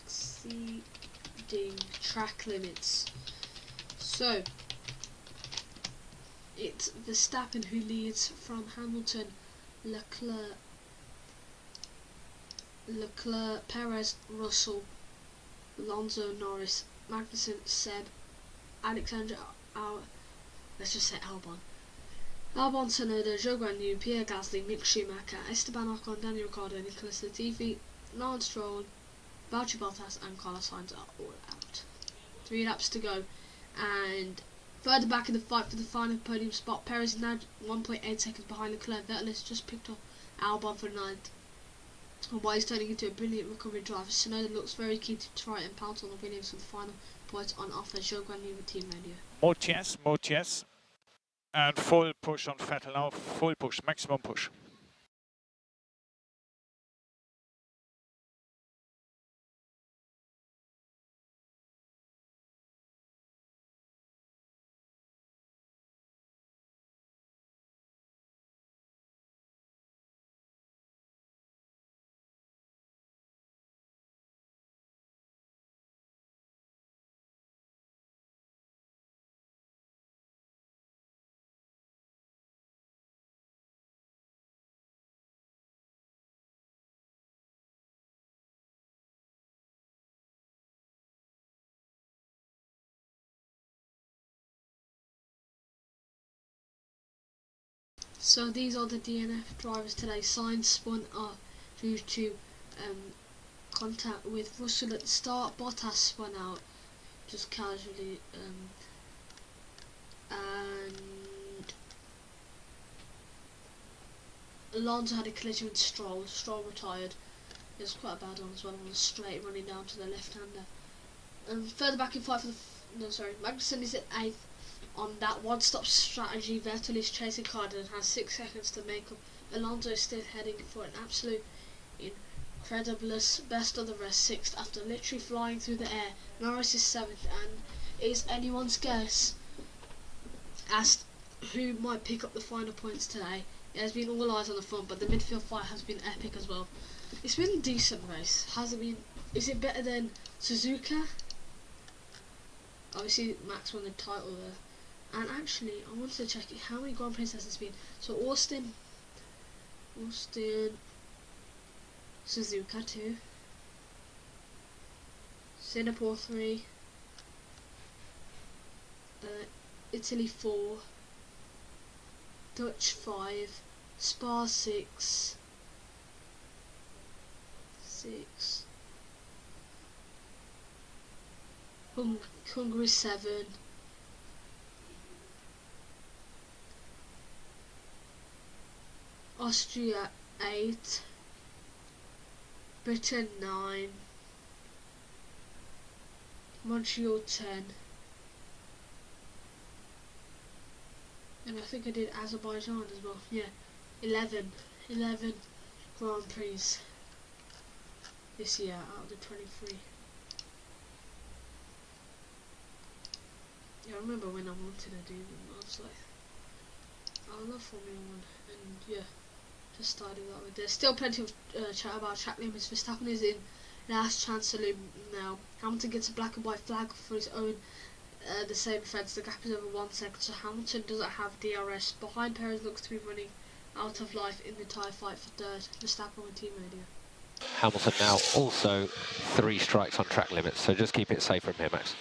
Exceeding track limits. So it's Verstappen who leads from Hamilton, Leclerc, Perez, Russell, Alonso, Norris, Magnussen, Seb, Alexander, let's just say Albon. Albon, Tsunoda, Zhou Guanyu, Pierre Gasly, Mick Schumacher, Esteban Ocon, Daniel Ricciardo, Nicholas Latifi, Lance Stroll, Valtteri Bottas and Carlos Sainz are all out. 3 laps to go, and further back in the fight for the final podium spot, Perez is now 1.8 seconds behind Leclerc. Vettel has just picked up Albon for 9th. And while he's turning into a brilliant recovery driver, Tsunoda looks very keen to try and pounce on the Williams with the final points on offer. Zhou Guanyu with team radio. More TS. And full push on Vettel now, full push, maximum push. So these are the DNF drivers today. Sainz spun off due to contact with Russell at the start. Bottas spun out just casually, and Alonso had a collision with Stroll. Stroll retired. It was quite a bad one as well on the straight, running down to the left-hander. Further back in fight for the Magnussen is at 8th. On that one-stop strategy, Vettel is chasing Carden and has 6 seconds to make up. Alonso is still heading for an absolute incrediblest best of the rest, 6th after literally flying through the air. Norris is 7th, and it is anyone's guess as who might pick up the final points today. It has been all eyes on the front, but the midfield fight has been epic as well. It's been a decent race. Has it been? Is it better than Suzuka? Obviously, Max won the title there. And actually, I wanted to check how many Grand Prix has this been. So Austin, Suzuka 2, Singapore 3, Italy 4, Dutch 5, Spa 6, Hungary 7, Austria 8, Britain 9, Montreal 10, and I think I did Azerbaijan as well. Yeah, 11 Grand Prix this year out of the 23. Yeah, I remember when I wanted to do them, I was like, I love Formula 1, and yeah, just started that with. There's still plenty of chat about track limits. Verstappen is in last chance saloon now. Hamilton gets a black and white flag for his own, the same offence. The gap is over 1 second, so Hamilton doesn't have DRS. Behind Perez looks to be running out of life in the tyre fight for 3rd. Verstappen on team radio. Hamilton now also 3 strikes on track limits, so just keep it safe from here, Max.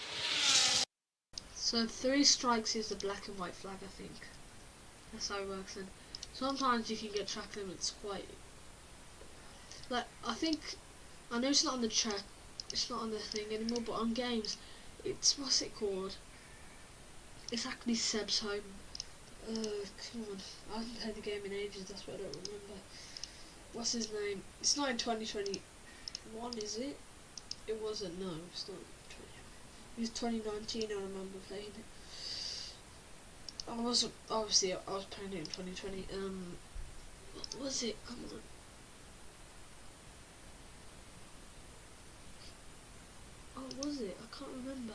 So 3 strikes is the black and white flag, I think. That's how it works. And sometimes you can get track limits quite, like, I know it's not on the track, it's not on the thing anymore, but on games, it's, what's it called? It's actually Seb's home. Come on, I haven't played the game in ages, that's what I don't remember. What's his name? It's not in 2021, is it? It wasn't, no, it's not. It was 2019, I remember playing it. I was playing it in 2020. What was it? Come on. Oh, what was it? I can't remember.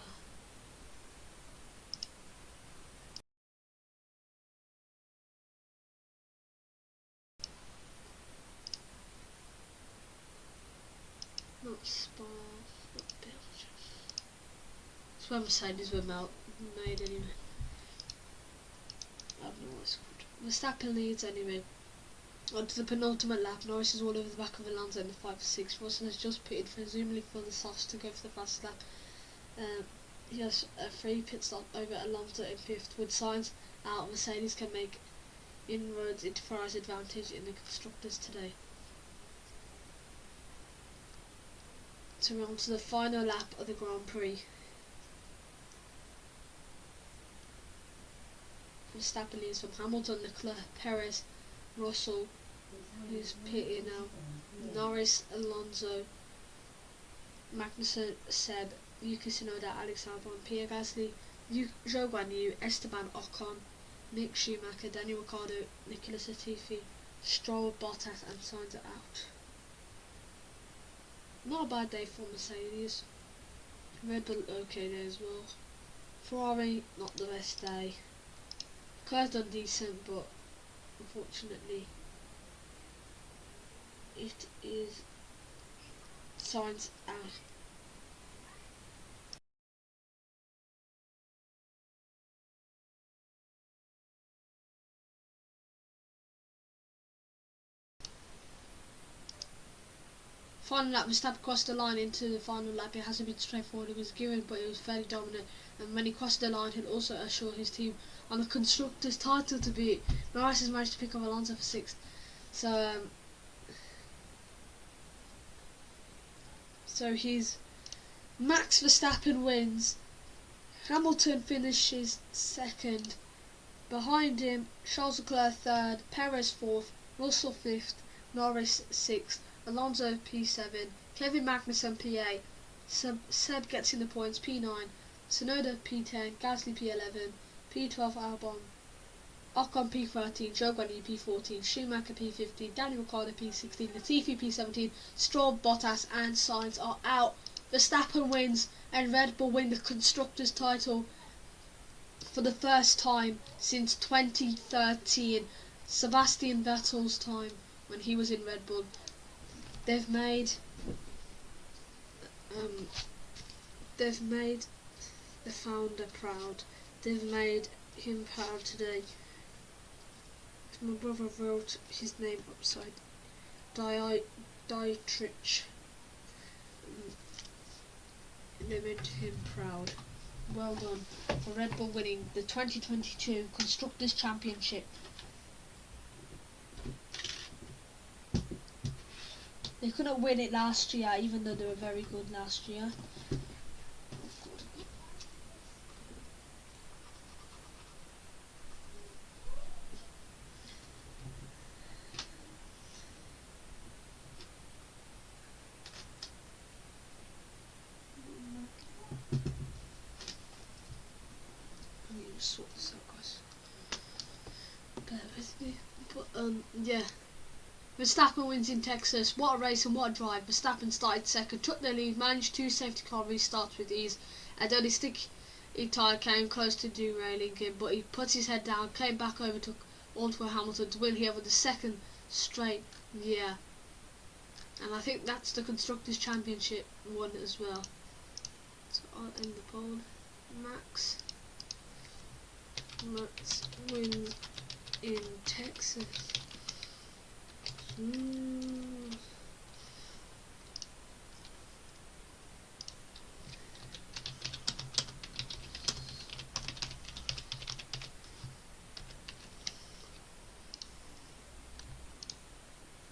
Not Spa, not Belgium. It's where Mercedes were made anyway. I don't know what it's called. Verstappen leads anyway. Onto the penultimate lap, Norris is all over the back of Alonso in the 5 or 6. Russell has just pitted, presumably for the softs to go for the fast lap. He has a free pit stop over Alonso in 5th. With Sainz out, Mercedes can make inroads into Ferrari's advantage in the constructors today. So we're on to the final lap of the Grand Prix. Verstappen leads from Hamilton, Leclerc, Perez, Russell, who's pitting now, Norris, Alonso, Magnussen, Seb, Yuki Tsunoda, Alex Albon, Pierre Gasly, Zhou Guanyu, Esteban Ocon, Mick Schumacher, Daniel Ricciardo, Nicolas Latifi, Stroll, Bottas and Sainz are out. Not a bad day for Mercedes. Red Bull okay day as well. Ferrari not the best day. Leclerc's done decent, but unfortunately it is Sainz out. Final lap, Verstappen crossed the line into the final lap. It hasn't been straightforward, it was given, but it was fairly dominant. And when he crossed the line, he'd also assure his team on the constructors' title to beat. Norris has managed to pick up Alonso for 6th. So he's Max Verstappen wins. Hamilton finishes 2nd. Behind him, Charles Leclerc 3rd, Perez 4th, Russell 5th, Norris 6th. Alonso P7, Kevin Magnussen P8, Seb gets in the points P9, Tsunoda P10, Gasly P11, P12 Albon, Ocon P13, Zhou Guanyu P14, Schumacher P15, Daniel Ricciardo P16, Latifi P17, Stroll, Bottas and Sainz are out. Verstappen wins and Red Bull win the Constructors' title for the first time since 2013, Sebastian Vettel's time when he was in Red Bull. They've made the founder proud. They've made him proud today. My brother wrote his name upside. Dietrich. They made him proud. Well done for Red Bull winning the 2022 Constructors' Championship. They couldn't win it last year, even though they were very good last year. I need to sort this out, guys. Bear with me. But yeah. Verstappen wins in Texas. What a race and what a drive. Verstappen started 2nd, took the lead, managed 2 safety car restarts with ease, and only sticky tyre came close to derailing him, but he put his head down, came back over, took onto Hamilton to win here for the 2nd straight year. And I think that's the Constructors' Championship one as well. So I'll end the poll. Max wins in Texas.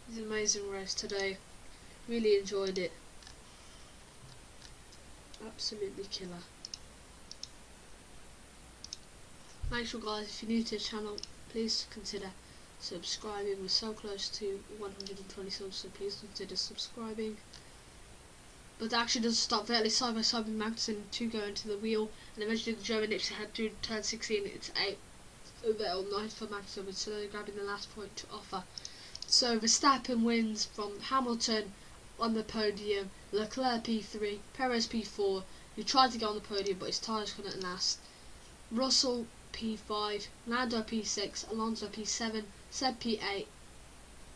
It's an amazing race today. Really enjoyed it. Absolutely killer. Make sure, guys, if you're new to the channel, please consider subscribing. We're so close to 120 subs, so please consider subscribing. But that actually doesn't stop there. It's side by side with Magnussen to go into the wheel, and eventually the German Nipsey had to turn 16. It's 8 Vettel, 9 for Magnussen, with Tsunoda grabbing the last point to offer. So Verstappen wins from Hamilton on the podium, Leclerc P3, Perez P4, who tried to get on the podium but his tyres couldn't last, Russell P5, Lando P6, Alonso P7, Seb P8,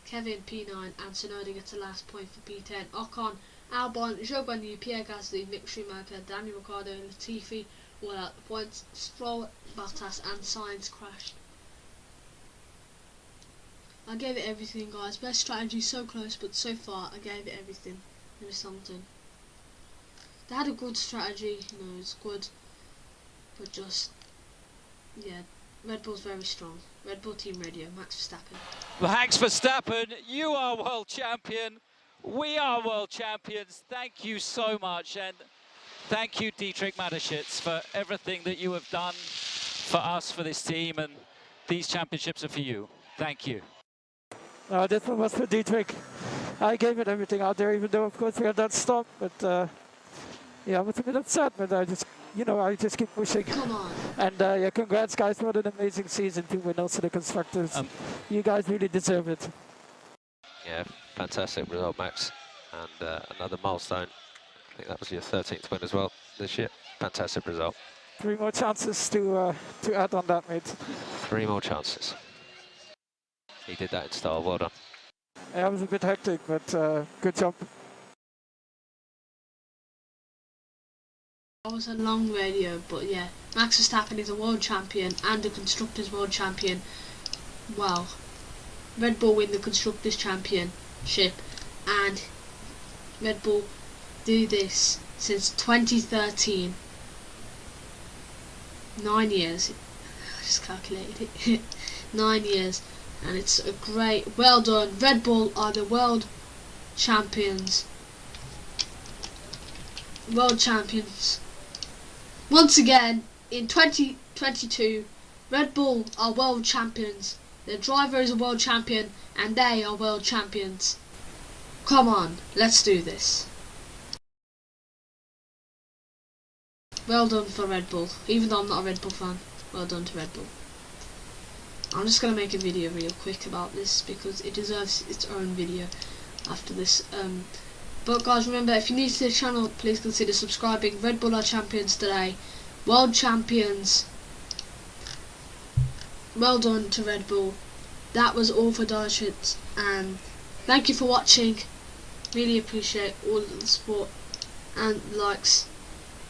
Kevin P9 and Tsunoda gets the last point for P10. Ocon, Albon, Zhou Guanyu, Pierre Gasly, Mick Schumacher, Daniel Ricciardo and Latifi all out the points. Stroll, Bottas and Sainz crashed I gave it everything, guys. Best strategy, so close, but so far I gave it everything. It was something. They had a good strategy, you know, it's good, but just, yeah, Red Bull's very strong. Red Bull Team Radio, Max Verstappen. Max Verstappen, you are world champion. We are world champions. Thank you so much, and thank you, Dietrich Mateschitz, for everything that you have done for us, for this team, and these championships are for you. Thank you. This one was for Dietrich. I gave it everything out there, even though, of course, we had that stop. But yeah, I was a bit upset, but I just, you know, I just keep pushing. Come on. And yeah, congrats, guys, for an amazing season to win also the constructors. You guys really deserve it. Yeah, fantastic result, Max. And another milestone. I think that was your 13th win as well this year. Fantastic result. 3 more chances to add on that, mate. 3 more chances. He did that in style. Well done. Yeah, it was a bit hectic, but good job. That was a long radio, but yeah, Max Verstappen is a world champion and a Constructors World Champion. Wow. Red Bull win the Constructors Championship, and Red Bull do this since 2013. 9 years. I just calculated it. 9 years. And it's a great, well done. Red Bull are the world champions. World champions. Once again, in 2022, Red Bull are world champions. Their driver is a world champion, and they are world champions. Come on, let's do this. Well done for Red Bull. Even though I'm not a Red Bull fan, well done to Red Bull. I'm just going to make a video real quick about this because it deserves its own video after this. But guys, remember, if you're new to the channel, please consider subscribing. Red Bull are champions today. World champions. Well done to Red Bull. That was all for Dietrich, and thank you for watching. Really appreciate all the support and likes.